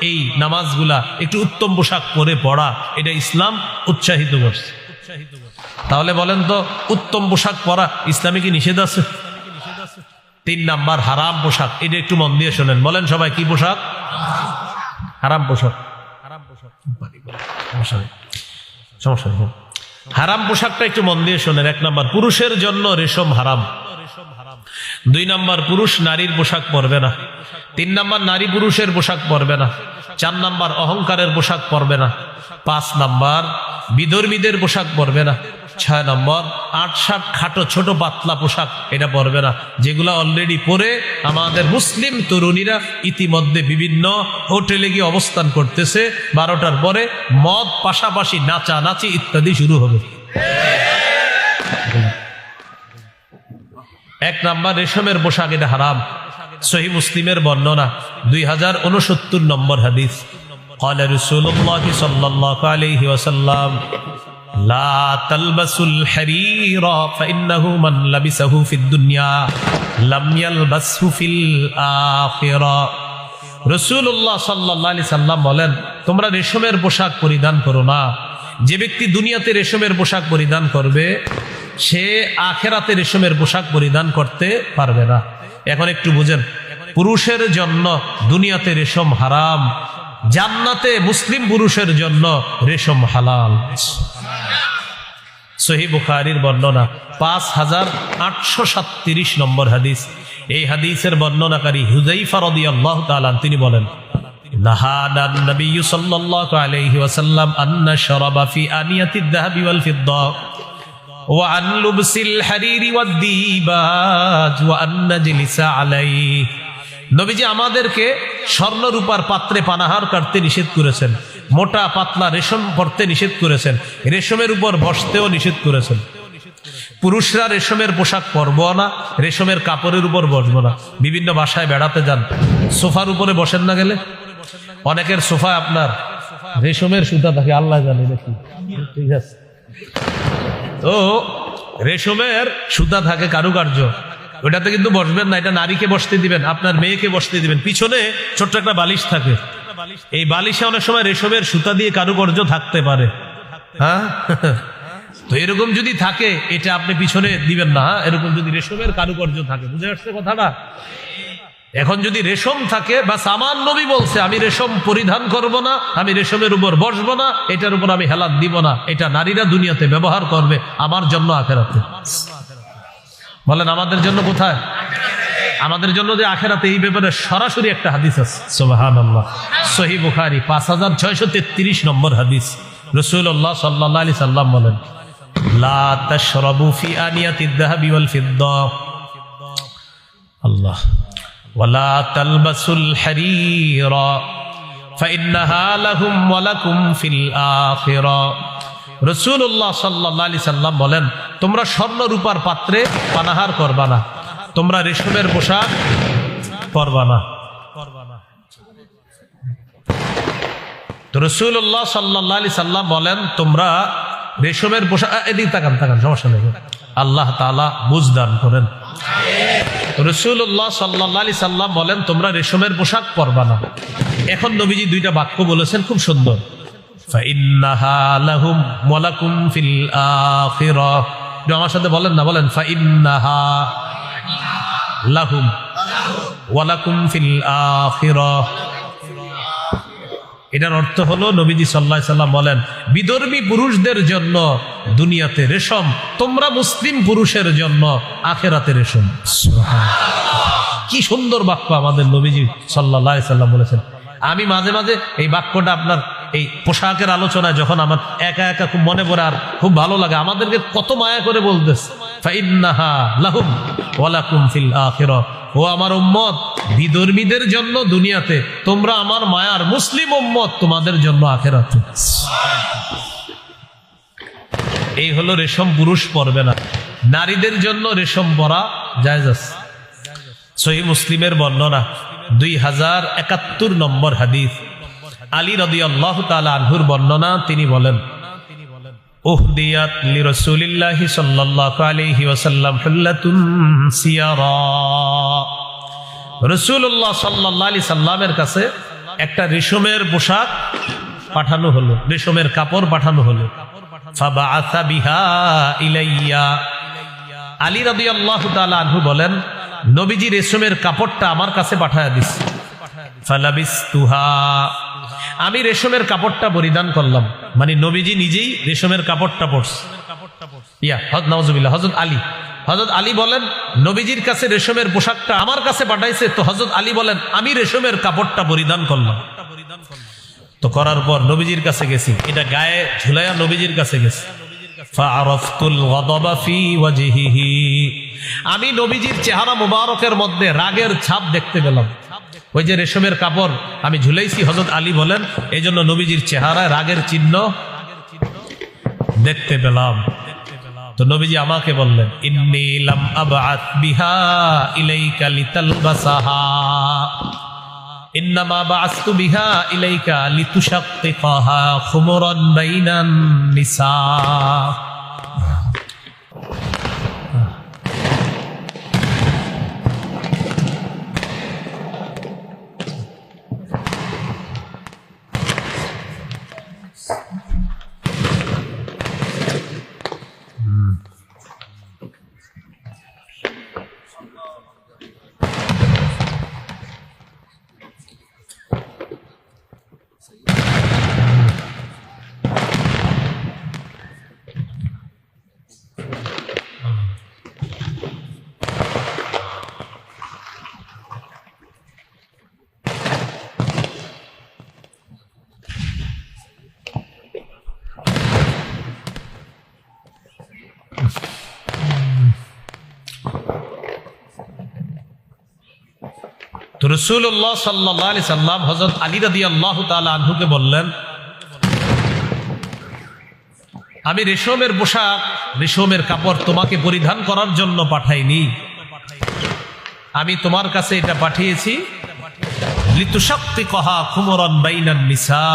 এই নামাজগুলা একটু উত্তম পোশাক পরে পড়া, এটা ইসলাম উৎসাহিত করছে। তাহলে বলেন তো, উত্তম পোশাক পরা ইসলামে কি নিষেধ আছে? 3 নাম্বার হারাম পোশাক, এটা একটু মন দিয়ে শোনেন। বলেন সবাই, কি পোশাক? হারাম পোশাক। সমস্যা নেই, হারাম পোশাকটা একটু মন দিয়ে শোনেন। 1 নাম্বার, পুরুষের জন্য রেশম হারাম। 2 নাম্বার, পুরুষ নারীর পোশাক পরবে না। 3 নাম্বার, নারী পুরুষের পোশাক পরবে না। 4 নাম্বার, অহংকারের পোশাক পরবে না। 5 নাম্বার, বিধর্মীদের পোশাক পরবে না। 6 নম্বর, 8-7 খাটো ছোট পাতলা পোশাক এটা পরবে না, যেগুলো অলরেডি পরে আমাদের মুসলিম তরুণীরা ইতিমধ্যে বিভিন্ন হোটেলে গিয়ে অবস্থান করতেছে। 12টার পরে মদ, পাশাপাশি নাচা নাচি ইত্যাদি শুরু হবে। 1 নাম্বার, রেশমের পোশাক, এটা হারাম। সহিহ মুসলিমের বর্ণনা 2069 নম্বর হাদিস। قال رسول الله صلى الله عليه وسلم لا تلبسوا الحرير فإنه من لبسه في الدنيا لم يلبسه في الآخرة। রাসূলুল্লাহ সাল্লাল্লাহু আলাইহি সাল্লাম বলেন, তোমরা রেশমের পোশাক পরিধান করো না। যে ব্যক্তি দুনিয়াতে রেশমের পোশাক পরিধান করবে সে আখিরাতে রেশমের পোশাক পরিধান করতে পারবে না। এখন একটু বুঝেন, পুরুষের জন্য দুনিয়াতে রেশম হারাম, জান্নাতে মুসলিম পুরুষের জন্য রেশম হালাল। সহিহ বুখারীর বর্ণনা 5837 নম্বর হাদিস। এই হাদিসের বর্ণনাকারী হুযায়ফা রাদিয়াল্লাহু তাআলা তিনি বলেন, নাহানা নবী সাল্লাল্লাহু আলাইহি ওয়াসাল্লাম আন নাশরাবা ফি আনিয়াতিদ যাহাবি ওয়াল ফিদ্দা ওয়া আন লুবসিল হারিরি ওয়াদ দিবাজ ওয়া আন নাজলিসা আলাইহি। নবীজি আমাদেরকে স্বর্ণ রূপার পাত্রে পানাহার করতে নিষেধ করেছেন, মোটা পাতলা রেশম পরতে নিষেধ করেছেন, রেশমের উপর বসতেও নিষেধ করেছেন। পুরুষরা রেশমের পোশাক পরবো না, রেশমের কাপড়ের উপর বসবো না। বিভিন্ন বাসায় বেড়াতে যান, সোফার উপরে বসেন না, গেলে অনেকের সোফায় আপনার রেশমের সুতা থাকে, আল্লাহ জানে নাকি, ঠিক আছে। তো রেশমের সুতা থাকে, কারুকার্য, ওটাতে কিন্তু বসবেন না। এটা নারীকে বসতে দিবেন, আপনার মেয়েকে বসতে দিবেন। পিছনে ছোট্ট একটা বালিশ থাকে, এই বালিশে অনেক সময় রেশমের সুতা দিয়ে কারুকার্য থাকতে পারে। হ্যাঁ, তো এরকম যদি থাকে এটা আপনি পিছনে দিবেন না। এরকম যদি রেশমের কারুকার্য থাকে, বুঝে আসছে কথাটা? এখন যদি রেশম থাকে, বা সামান নবী বলছে আমি রেশম পরিধান করব না, আমি রেশমের উপর বসবো না, এটার উপর আমি হেলাত দিব না, এটা নারীরা দুনিয়াতে ব্যবহার করবে, আমার জন্য আখিরাতে। বলেন আমাদের জন্য কোথায়? আমাদের জন্য যে আখিরাতে, এই ব্যাপারে সরাসরি একটা হাদিস আছে, সুবহানাল্লাহ। সহিহ বুখারী 5633 নম্বর হাদিস। রাসূলুল্লাহ সাল্লাল্লাহু আলাইহি সাল্লাম বলেন, লা তাশরাবু ফি আনিয়াতিদ যাহাবি ওয়াল ফিদ্দা আল্লাহ ওয়ালা তালবাসুল হারীরা ফাইন্নাহা লাহুম ওয়া লাকুম ফিল আখিরা। রাসূলুল্লাহ সাল্লাল্লাহু আলাইহি সাল্লাম বলেন, তোমরা স্বর্ণ রূপার পাত্রে পানাহার করবা না, তোমরা রেশমের পোশাক পরবা না। তো রাসূলুল্লাহ সাল্লাল্লাহু আলাইহি সাল্লাম বলেন, তোমরা রেশমের পোশাক, এদিকে তাকান তাকান, সমস্যা নেই, আল্লাহ তাআলা বুঝদান করেন। রাসূলুল্লাহ সাল্লাল্লাহু আলাইহি সাল্লাম বলেন, তোমরা রেশমের পোশাক পরবা না। এখন নবীজি দুইটা বাক্য বলেছেন, খুব সুন্দর। ফাইন্নাহা লাহুম ওয়া লাকুম ফিল আখিরাহ। আমার সাথে বলেন না, বলেন ফাইন্নাহা লাহুম ওয়া লাকুম ফিল আখিরাহ। এটার অর্থ হলো, নবীজি সাল্লাল্লাহু আলাইহি সাল্লাম বলেন, বিধর্মী পুরুষদের জন্য দুনিয়াতে রেশম, তোমরা মুসলিম পুরুষের জন্য আখিরাতে রেশম। কি সুন্দর বাক্য আমাদের নবীজি সাল্লাল্লাহু আলাইহি সাল্লাম বলেছেন। আমি মাঝে মাঝে এই বাক্যটা আপনার এই পোশাকের আলোচনায় যখন আমার একা একা খুব মনে পড়ে, আর খুব ভালো লাগে, আমাদেরকে কত মায়া করে বলতেছে, ফাইন্নাহা লাহুম ওয়া লাকুম ফিল আখিরাহ। ও আমার উম্মত, বিধর্মীদের জন্য দুনিয়াতে, তোমরা আমার মায়ার মুসলিম উম্মত, তোমাদের জন্য আখিরাতে। এই হলো রেশম পুরুষ পরবে না, নারীদের জন্য রেশম পরা জায়েজ আছে। সহিহ মুসলিমের বর্ণনা 2071 নম্বর হাদিস। আলী রাদিয়াল্লাহু তাআলা আনহুর বর্ণনা, তিনি বলেন, উহদিয়াত লিরাসূলিল্লাহি সাল্লাল্লাহু আলাইহি ওয়াসাল্লাম হুল্লাতুন সিয়ারা। রাসূলুল্লাহ সাল্লাল্লাহু আলাইহি সাল্লামের কাছে একটা রেশমের পোশাক পাঠানো হলো, রেশমের কাপড় পাঠানো হলো। ফাবাআসা বিহা ইলাইয়া। আলী রাদিয়াল্লাহু তাআলা আনহু বলেন, নবীজি রেশমের কাপড়টা আমার কাছে পাঠায়া দিছে। ফালাবিসতুহা। আমি রেশমের কাপড়টা পরিধান করলাম, মানে নবীজি নিজেই রেশমের কাপড়টা পরছে। নাউজুবিল্লাহ। হযরত আলী বলেন, নবীজির কাছে রেশমের পোশাকটা আমার কাছে পাঠাইছে, তো হযরত আলী বলেন, আমি রেশমের কাপড়টা পরিধান করলাম। তো করার পর নবীজির কাছে গেছি, এটা গায়ে ঝুলাইয়া নবীজির কাছে গেছি। ফাআরাফতুল গাদাবা ফি ওয়াজহিহি। আমি নবীজির চেহারা মুবারকের মধ্যে রাগের ছাপ দেখতে পেলাম। ওই যে রেশমের কাপড় আমি ঝুলাইছি, হযরত আলী বলেন, এই জন্য নবীজির চেহারায় রাগের চিহ্ন দেখতে পেলাম। তো নবীজি আমাকে বললেন, ইন্নী লাম আবআত বিহা ইলাইকা লিতালবাসাহা। ইন্নামা বাআসতু বিহা ইলাইকা লিতুশাক্কিকাহা খুমরান বাইনান নিসা। তো রাসূলুল্লাহ সাল্লাল্লাহু আলাইহি সাল্লাম হযরত আলী রাদিয়াল্লাহু তাআলা আনহুকে বললেন, আমি রেশমের পোশাক, রেশমের কাপড় তোমাকে পরিধান করার জন্য পাঠাইনি, আমি তোমার কাছে এটা পাঠিয়েছি লিতুশাক্কিকাহা খুমরান বাইনান নিসা,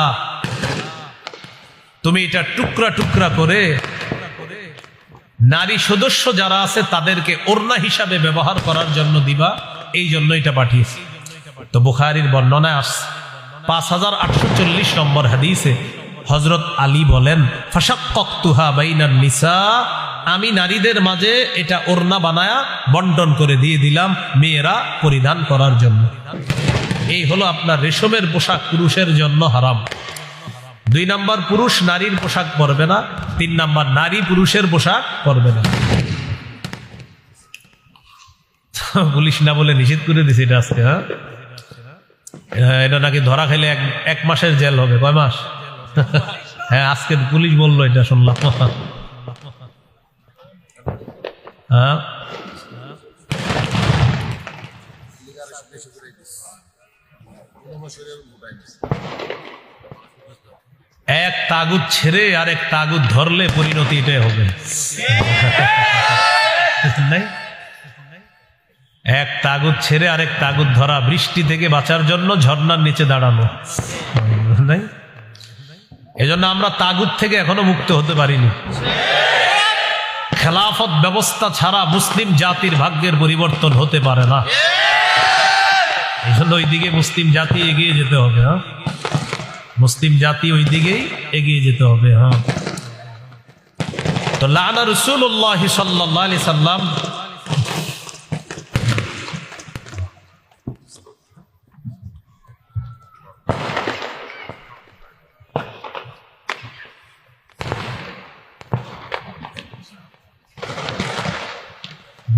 তুমি এটা টুকরা টুকরা করে নারী সদস্য যারা আছে তাদেরকে ওড়না হিসাবে ব্যবহার করার জন্য দিবা, এই জন্য এটা পাঠিয়েছি। তো বুখারীর বর্ণনায় আসছে 5840 নম্বর হাদিসে হযরত আলী বলেন, ফাশাক্কাকতুহা বাইনান নিসা, আমি নারীদের মাঝে এটা ওড়না বানায়া বন্টন করে দিয়ে দিলাম মেয়েরা পরিধান করার জন্য। এই হলো আপনার রেশমের পোশাক পুরুষের জন্য হারাম। 2 নাম্বার, পুরুষ নারীর পোশাক পরবে না। 3 নাম্বার, নারী পুরুষের পোশাক পরবে না। পুলিশ না বলে নিষেধ করে দিছে এটা আজকে। এটা নাকি ধরা খাইলে 1 মাসের জেল হবে। কয় মাস? হ্যাঁ, আজকে পুলিশ বললো, এটা শুনলাম। হ্যাঁ, এক তাগুত ছেড়ে আরেক তাগুত ধরলে পরিণতি এটাই হবে। নাই, এক তাগুত ছেড়ে আরেক তাগুত ধরা, বৃষ্টি থেকে বাঁচার জন্য ঝর্ণার নিচে দাঁড়ানো। নাই, এজন্য আমরা তাগুত থেকে এখনো মুক্ত হতে পারিনি। খেলাফত ব্যবস্থা ছাড়া মুসলিম জাতির ভাগ্যের পরিবর্তন হতে পারে না। এই জন্য ওইদিকে মুসলিম জাতি এগিয়ে যেতে হবে। হ্যাঁ, মুসলিম জাতি ওই দিকেই এগিয়ে যেতে হবে। হ্যাঁ, তো লানা রাসূলুল্লাহ সাল্লাল্লাহু আলাইহি সাল্লাম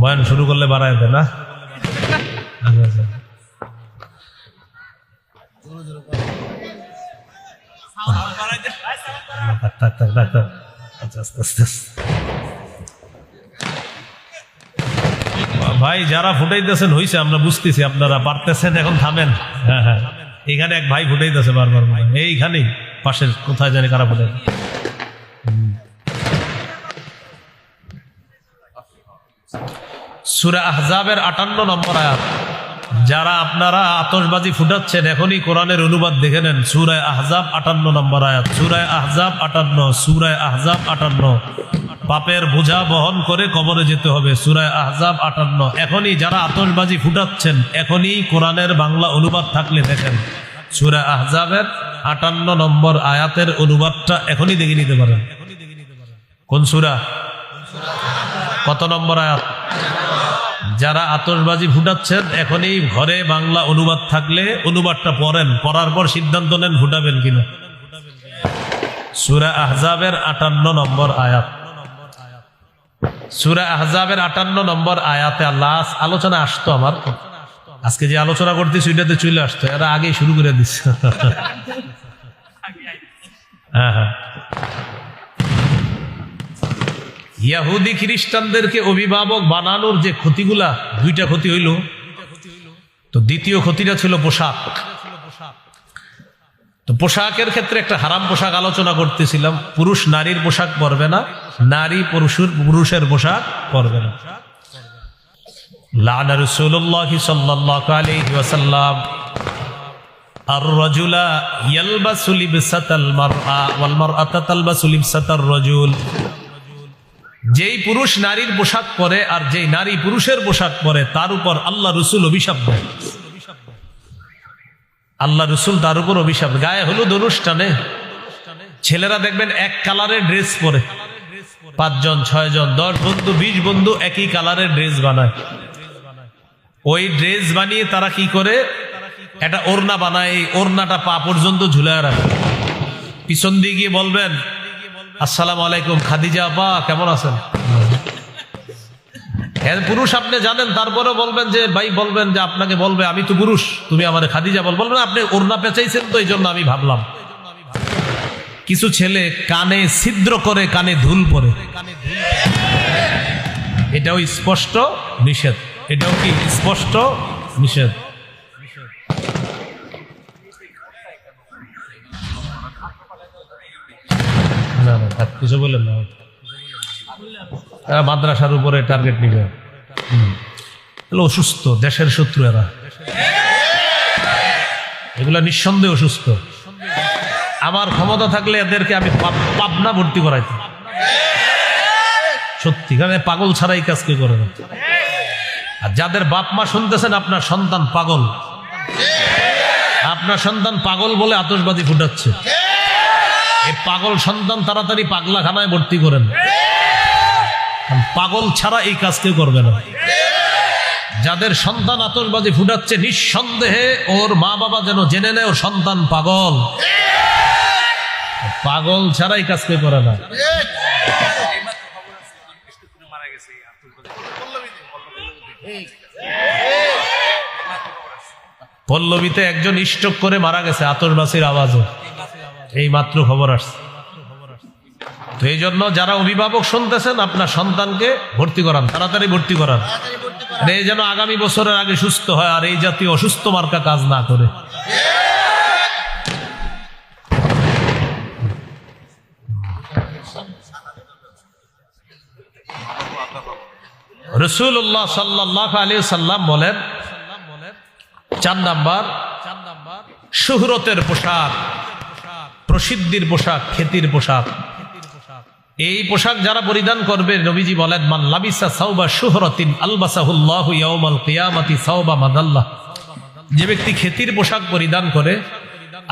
বয়ান শুরু করলে বাড়ায় দেয় না। ভাই যারা ফুটাইতেছেন হইছে, আমরা বুঝতেছি আপনারা পারতেছেন, এখন থামেন। হ্যাঁ হ্যাঁ, এখানে এক ভাই ফুটাইতেছে বারবার, এইখানেই পাশের কোথায় জানি কারা ফুটাই। সূরা আহজাবের 58 নম্বর আয়াত। যারা আপনারা আতশবাজি ফুটাচ্ছেন, এখনই কোরআনের অনুবাদ দেখে নেন। সূরা আহজাব 58 নম্বর আয়াত। সূরা আহজাব 58, সূরা আহজাব 58। পাপের বোঝা বহন করে কবরে যেতে হবে। সূরা আহজাব 58। এখনই যারা আতশবাজি ফুটাচ্ছেন, এখনই কোরআনের বাংলা অনুবাদ থাকলে দেখেন। সূরা আহজাবের 58 নম্বর আয়াতের অনুবাদটা এখনই দেখে নিতে পারেন। কোন সূরা, কত নম্বর আয়াত? যারা আতশবাজি ফুটাচ্ছেন, এখনই ঘরে বাংলা অনুবাদ থাকলে অনুবাদটা পড়েন, পড়ার পর সিদ্ধান্ত নেন ফুটাবেন কিনা। সূরা আহজাবের 58 নম্বর আয়াত। সূরা আহজাবের 58 নম্বর আয়াতে আল্লাহ আলোচনা আসতো, আমার আজকে যে আলোচনা করতেছি ওইটাতে চলে আসতো, এরা আগেই শুরু করে দিচ্ছে। হ্যাঁ হ্যাঁ, ইহুদি খ্রিস্টানদেরকে অভিভাবক বানানোর যে ক্ষতিগুলা, 2টা ক্ষতি হইল। তো দ্বিতীয় ক্ষতিটা ছিল পোশাক। তো পোশাকের ক্ষেত্রে একটা হারাম পোশাক আলোচনা করতেছিলাম। পুরুষ নারীর পোশাক পরবে না, নারী পুরুষের পোশাক পরবে না। লানা রাসূলুল্লাহ সাল্লাল্লাহু আলাইহি ওয়াসাল্লাম আর রাজুলা ইয়ালবাসু লিবসাতাল মারআ ওয়াল মারআতা তালবাসু লিবসাতার রাজুল, যেই পুরুষ নারীর পোশাক পরে আর যেই নারী পুরুষের পোশাক পরে তার উপর আল্লাহ রসুল অভিশাপ দেয়। আল্লাহ রসুল তার উপর অভিশাপ। গায়ে হলুদ অনুষ্ঠানে ছেলেরা দেখবেন এক কালারের ড্রেস পরে, 5 জন 6 জন 10 বন্ধু 20 বন্ধু একই কালারের ড্রেস বানায়। ওই ড্রেস বানিয়ে তারা কি করে, একটা ওড়না বানায়, এই ওড়নাটা পা পর্যন্ত ঝুলায় রাখে। পিছন দিয়ে গিয়ে বলবেন আসসালামু আলাইকুম খাদিজা আপা কেমন আছেন। পুরুষ আপনি জানেন, তারপরে বলবেন যে ভাই, বলবেন যে আপনাকে বলবে আমি তো পুরুষ, তুমি আমার খাদিজা বলবেন আপনি ওড়না পেঁচাইছেন তো এই জন্য আমি ভাবলাম। কিছু ছেলে কানে ছিদ্র করে কানে ধুল পরে, এটাও স্পষ্ট নিষেধ, এটাও কি স্পষ্ট নিষেধ। না না কিছু বললেন না, মাদ্রাসার উপরে টার্গেট নিবে, অসুস্থ, দেশের শত্রু এরা, এগুলা নিঃসন্দেহে অসুস্থ। আমার ক্ষমতা থাকলে এদেরকে আমি পাবনা ভর্তি করাইতাম, সত্যি, কারণ পাগল ছাড়া এই কাজ কে করে না। আর যাদের বাপ মা শুনতেছেন আপনার সন্তান পাগল, আপনার সন্তান পাগল বলে আতশবাজি ফুটাচ্ছে, এই পাগল সন্তান তাড়াতাড়ি পাগলাখানায় ভর্তি করেন, পাগল ছাড়া এই কাজ কেউ করবে না। যাদের সন্তান আতশবাজি ফুটাচ্ছে নিঃসন্দেহে ওর মা বাবা যেন জেনে নেয় ওর সন্তান পাগল, পাগল ছাড়া এই কাজ কেউ করে না। পল্লবীতে একজন স্ট্রোক করে মারা গেছে আতশবাজির আওয়াজে, এই মাত্র খবর আসছে। তো এই জন্য যারা অভিভাবক শুনতেছেন আপনার সন্তানকে ভর্তি করান, তাড়াতাড়ি ভর্তি করান, এই যেন আগামী বছরের আগে সুস্থ হয় আর এই জাতীয় অসুস্থ মার্কা কাজ না করে। রাসূলুল্লাহ সাল্লাল্লাহু আলাইহি সাল্লাম বলেন, 4 নাম্বার শুহরতের পোশাক, প্রসিদ্ধির পোশাক, খ্যাতির পোশাক। এই পোশাক যারা পরিধান করবে, নবীজি বলেন মান লাবিসা সাওবা শুহরাতিন আলবাসাহুল্লাহু ইয়াউমাল কিয়ামাতি সাওবা মাদাল্লাহ, যে ব্যক্তি খ্যাতির পোশাক পরিধান করে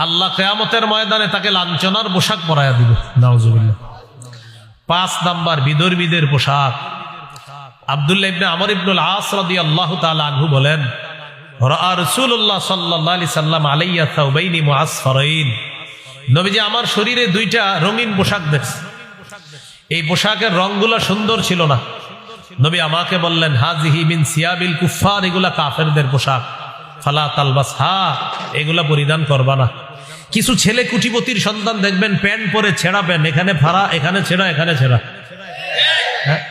আল্লাহ কিয়ামতের ময়দানে তাকে লাঞ্ছনার পোশাক পরায়া দিবে, নাউজুবিল্লাহ। 5 নাম্বার বিদর্মীদের পোশাক। আব্দুল্লাহ ইবনে আমর ইবনুল আস রাদিয়াল্লাহু তাআলা আনহু বলেন, রাআ রাসূলুল্লাহ সাল্লাল্লাহু আলাইহি সাল্লাম আলাইয়া সাওবাইনি মুআসফারাইন, নবীজি আমার শরীরে 2টা রঙিন পোশাক দেখছে, এই পোশাকের রংগুলো সুন্দর ছিল না। নবী আমাকে বললেন হাজিহি মিন সিয়াবিল কুফার, এগুলা কাফেরদের পোশাক, ফালা তালবাসহা, এগুলা পরিধান করবা না। কিছু ছেলে কুটিপতির সন্তান দেখবেন প্যান্ট পরে ছেঁড়া প্যান্ট, এখানে ফাড়া, এখানে ছেঁড়া, এখানে ছেঁড়া। হ্যাঁ,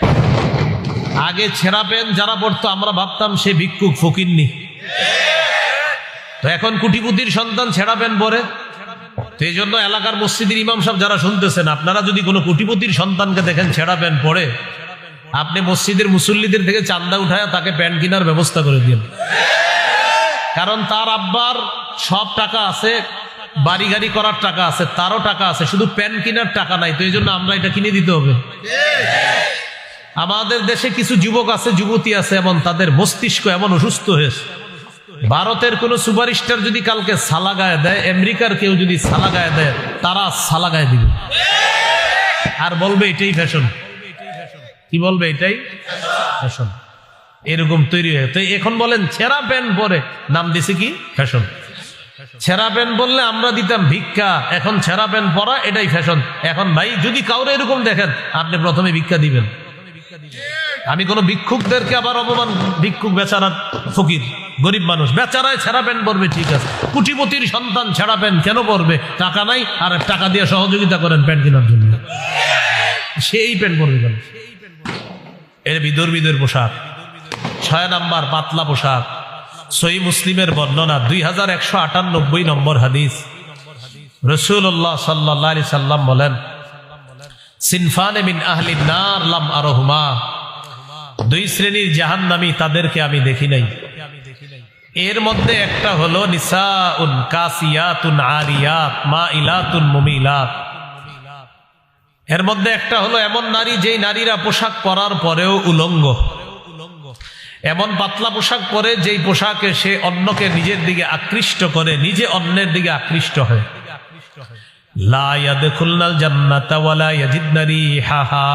আগে ছেঁড়া প্যান্ট যারা পড়তো আমরা ভাবতাম সে ভিক্ষুক ফকিন্নি, তো এখন কুটিপতির সন্তান ছেঁড়া প্যান্ট পরে। তো এই জন্য এলাকার মসজিদের ইমাম সাহেব যারা শুনতেছেন, আপনারা যদি কোনো কোটিপতির সন্তানকে দেখেন ছেঁড়া প্যান্ট পরে, আপনি মসজিদের মুসল্লিদের থেকে চান্দা উঠায় তাকে প্যান্ট কেনার ব্যবস্থা করে দিন, কারণ তার আব্বার সব টাকা আছে, বাড়ি গাড়ি করার টাকা আছে, তারও টাকা আছে, শুধু প্যান্ট কেনার টাকা নাই। তো এই জন্য আমরা এটা কিনে দিতে হবে। আমাদের দেশে কিছু যুবক আছে, যুবতী আছে এমন, তাদের মস্তিষ্ক এমন অসুস্থ হয়েছে, ভারতের কোন সুপারস্টার যদি কালকে সালা গায়ে দেয়, আমেরিকার কেউ যদি সালা গায়ে দেয়, তারা সালা গায়ে দিবে আর বলবে এটাই ফ্যাশন। কি বলবে? এটাই ফ্যাশন। এরকম তৈরি হয়ে, তো এখন বলেন ছেঁড়া প্যান্ট পরে নাম দিছে কি ফ্যাশন। ছেঁড়া প্যান্ট বললে আমরা দিতাম ভিক্ষা, এখন ছেঁড়া প্যান্ট পরা এটাই ফ্যাশন। এখন ভাই যদি কাউরে এরকম দেখেন, আপনি প্রথমে ভিক্ষা দিবেন। আমি কোন ভিক্ষুকদেরকে আবার অপমান, ভিক্ষুক বেচারা ফকির গরিব মানুষ, বেচারায় ছেঁড়া প্যান্ট পরবে, ঠিক আছে। কুটিপতির সন্তান ছেঁড়া প্যান্ট কেন পরবে? টাকা নাই, আর টাকা দিয়ে সহযোগিতা করেন প্যান্ট কেনার জন্য, সেই প্যান্ট পরবে কেন? এর বিদর্মীদের পোশাক। 6 নাম্বার পাতলা পোশাক। সহিহ মুসলিমের বর্ণনা, 2198 নম্বর হাদিস, রাসূলুল্লাহ সাল্লাল্লাহু আলাইহি সাল্লাম বলেন, সিনফানে মিন আহলিন নার লাম আরহুমা, 2 শ্রেণীর জাহান্নামী, তাদেরকে আমি দেখি নাই। এর মধ্যে একটা হলো নিসাউন কাসিয়াতুন আরিয়াত মাইলাতুন মুমিলাত। এর মধ্যে একটা হলো এমন নারী যেই নারীরা পোশাক পরার পরেও উলঙ্গ, এমন পাতলা পোশাক পরে যেই পোশাকে সে অন্যকে নিজের দিকে আকৃষ্ট করে, নিজে অন্যের দিকে আকৃষ্ট হয়। লা ইয়াদখুলনাল জান্নাতা ওয়ালা ইয়াজিদনা রিহাহা।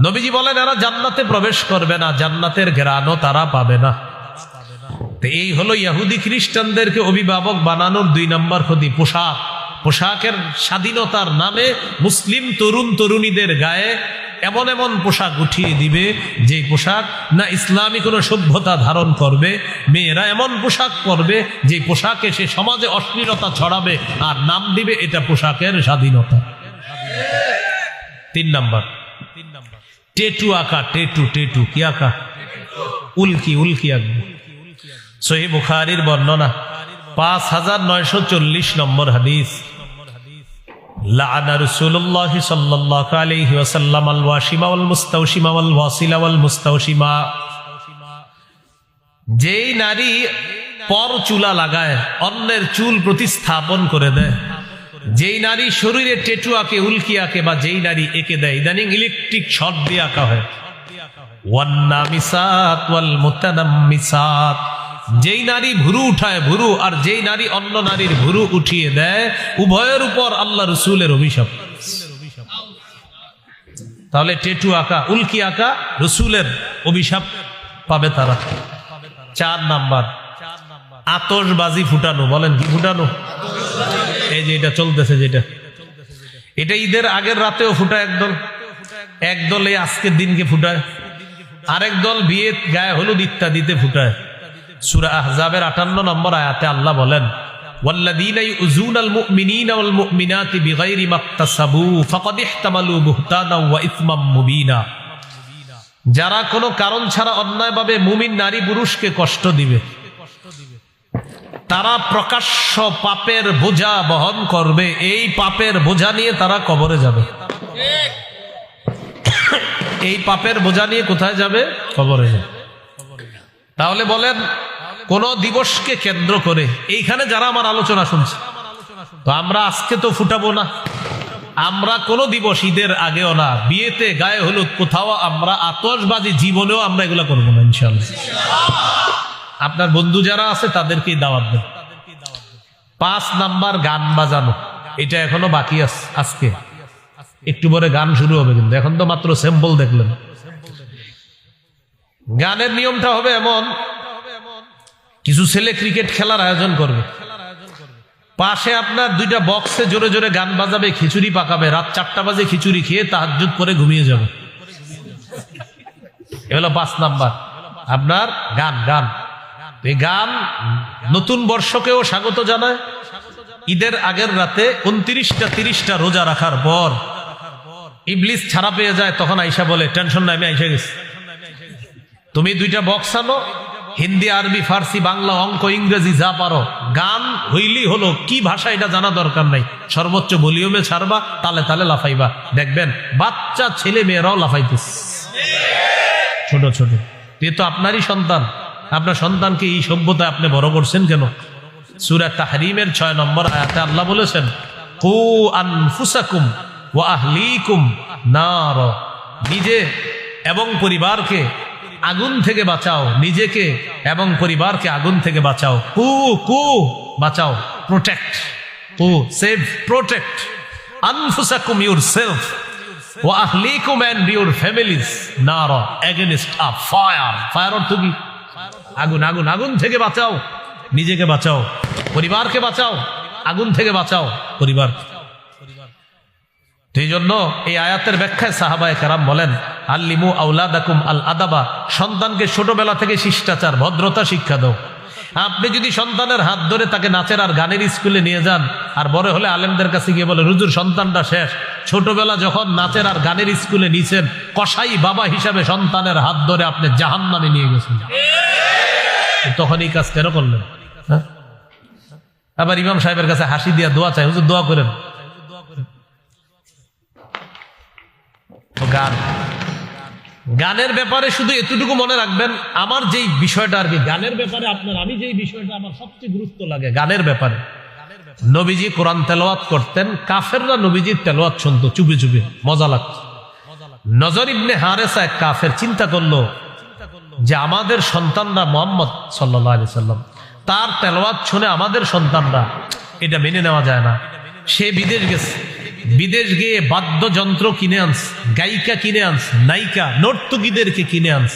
নবীজি বলেন এরা জান্নাতে প্রবেশ করবে না, জান্নাতের ঘ্রাণও তারা পাবে না। তো এই হলো ইহুদি খ্রিস্টানদেরকে অভিভাবক বানানোর 2 নম্বর ক্ষতি, পোশাক। পোশাকের স্বাধীনতার নামে মুসলিম তরুণ তরুণীদের গায়ে এমন এমন পোশাক উঠিয়ে দিবে যে পোশাক না ইসলামী কোনো সভ্যতা ধারণ করবে। মেয়েরা এমন পোশাক পরবে যে পোশাকে সে সমাজে অশ্লীলতা ছড়াবে আর নাম দিবে এটা পোশাকের স্বাধীনতা। 3 নম্বর টেটু আঁকা। টেটু কি আঁকা? উল্কি আঁকবে। সহিহ বুখারীর বর্ণনা 5940 নম্বর হাদিস। লাআনা রাসূলুল্লাহ সাল্লাল্লাহু আলাইহি ওয়াসাল্লাম আল ওয়াশিমা ওয়াল মুস্তাওশিমা ওয়াল ওয়াসিলা ওয়াল মুস্তাওশিমা। যেই নারী পর চুলা লাগায়, অন্যের চুল প্রতিস্থাপন করে দেয়, যেই নারী শরীরে টেটু আঁকে, উল্কি আঁকে, বা যেই নারী এঁকে দেয়, ইদানিং ইলেকট্রিক শট দিয়ে আঁকা হয়। ওয়ান নামিসাত ওয়াল মুতানাম্মিসাত। যেই নারী ভুরু উঠায় ভুরু, আর যেই নারী অন্য নারীর ভুরু উঠিয়ে দেয়, উভয়ের উপর আল্লাহ রসুলের অভিশাপ। তাহলে টেটু আঁকা, উল্কি আঁকা, রসুলের অভিশাপ পাবে তারা। 4 নাম্বার আতশবাজি ফুটানো। বলেন কি ফুটানো? এই যে এটা চলতেছে, যেটা এটা ঈদের আগের রাতেও ফুটায় একদল এই আজকের দিনকে ফুটায়, আরেক দল বিয়ে, গায়ে হলুদ ইত্যাদিতে ফুটায়। সূরা আহজাবের 58 নম্বর আয়াতে আল্লাহ বলেন, ওয়াল্লাযীনা ইউযুনাল মুমিনিনা ওয়াল মুমিনাতি বিগাইরি মাকতাসাবু ফাকাদ ইহতামালু বুহতানাও ওয়া ইসমাম মুবিনা। যারা কোনো কারণ ছাড়া অন্যায়ভাবে মুমিন নারী পুরুষকে কষ্ট দিবে, তারা প্রকাশ্য পাপের বোঝা বহন করবে। এই পাপের বোঝা নিয়ে তারা কবরে যাবে। এই পাপের বোঝা নিয়ে কোথায় যাবে? কবরে যাবে। তাহলে বলেন, কোন দিবসকে কেন্দ্র করে এইখানে যারা আমার আলোচনা শুনছে, তো আমরা আজকে তো ফুটাবো না, আমরা কোন দিবস ঈদের আগেও না, বিয়েতে, গায়ে হলুদ, কোথাও আমরা আতশবাজি জীবনেও আমরা এগুলা করবো না ইনশাআল্লাহ। আপনার বন্ধু যারা আছে তাদেরকেই দাওয়াত দেন। 5 নাম্বার গান বাজানো। এটা এখনো বাকি আছে। আজকে একটু পরে গান শুরু হবে, কিন্তু এখন তো মাত্র স্যাম্পল দেখলেন। গানের নিয়মটা হবে এমন, কিছু ছেলে ক্রিকেট খেলার আয়োজন করবে, পাশে আপনার 2টা বক্সে জোরে জোরে গান বাজাবে, খিচুড়ি পাকাবে, রাত 4টা বাজে খিচুড়ি খেয়ে তাহাজ্জুদ করে ঘুমিয়ে যাবে। এ হলো 5 নাম্বার আপনার গান। এই গান নতুন বর্ষকেও স্বাগত জানায়। ঈদের আগের রাতে 29টা 30টা রোজা রাখার পর ইবলিস ছাড়া পেয়ে যায়, তখন আইসা বলে, টেনশন নাই, আমি আইসা গেছি, তুমি 2টা বক্স আনো, হিন্দি, আরবি, ফার্সি, বাংলা, অঙ্ক, ইংরেজি যা পারো, গান হইলি হলো, কি ভাষা এটা জানা দরকার নাই, সর্বোচ্চ ভলিউমে ছাড়বা, তালে তালে লাফাইবা, দেখবেন বাচ্চা ছেলে মেয়েরাও লাফাইতেছে, ছোট ছোট। এ তো আপনারই সন্তান, আপনার সন্তানকে এই সভ্যতা আপনি বড় করছেন কেন? সূরা তাহরিমের 6 নম্বর আয়াতে আল্লাহ বলেছেন, কু আনফুসাকুম ওয়া আহলিকুম নার। নিজে এবং পরিবারকে আগুন থেকে বাঁচাও, নিজেকে এবং পরিবারকে আগুন থেকে বাঁচাও। কু বাঁচাও, প্রোটেক্ট, সেভ, প্রোটেক্ট আনফুসাকুম, ইউরসেলফ, ওয়া আহলিকুম এন্ড ইউর ফ্যামিলিজ নার এগেইনস্ট আ ফায়ার। ফায়ার অর্থ কি? আগুন। আগুন থেকে বাঁচাও, নিজেকে বাঁচাও, পরিবারকে বাঁচাও, আগুন থেকে বাঁচাও পরিবার। এই জন্য এই আয়াতের ব্যাখ্যায় সাহাবায়ে কেরাম বলেন, আল্লিমু আওলাদাকুম আল আদাবা, সন্তানকে ছোটবেলা থেকে শিষ্টাচার, ভদ্রতা শিক্ষা দাও। আপনি যদি সন্তানের হাত ধরে তাকে নাচের আর গানের স্কুলে নিয়ে যান, আর বড় হলে আলেমদের কাছে গিয়ে বলে, হুজুর সন্তানটা শেষ, ছোটবেলা যখন নাচের আর গানের স্কুলে নিছেন, কসাই বাবা হিসাবে সন্তানের হাত ধরে আপনি জাহান্নামে নিয়ে গেছেন, তখন এই কাজ কেন করলেন? আবার ইমাম সাহেবের কাছে হাসি দিয়া দোয়া চাই, হুজুর দোয়া করেন। গান গানের ব্যাপারে শুধু এতটুকু মনে রাখবেন, আমার যেই বিষয়টা আর কি গানের ব্যাপারে আমি যেই বিষয়টা আমার সবচেয়ে গুরুত্ব লাগে গানের ব্যাপারে, নবীজি কোরআন তেলাওয়াত করতেন, কাফেররা নবীজির তেলাওয়াত শুনতো চুপি চুপি, মজা লাগতো। নজর ইবনে হারেসা এক কাফের চিন্তা করলো যে আমাদের সন্তানরা মুহাম্মদ সাল্লাল্লাহু আলাইহি সাল্লাম তার তেলাওয়াত শুনে আমাদের সন্তানরা, এটা মেনে নেওয়া যায় না। সে বিদেশ গেছে, বিদেশ গিয়ে বাদ্যযন্ত্র কিনে আনস, গায়িকা কিনে আনস, নায়িকা নর্তকীদেরকে কিনে আনস,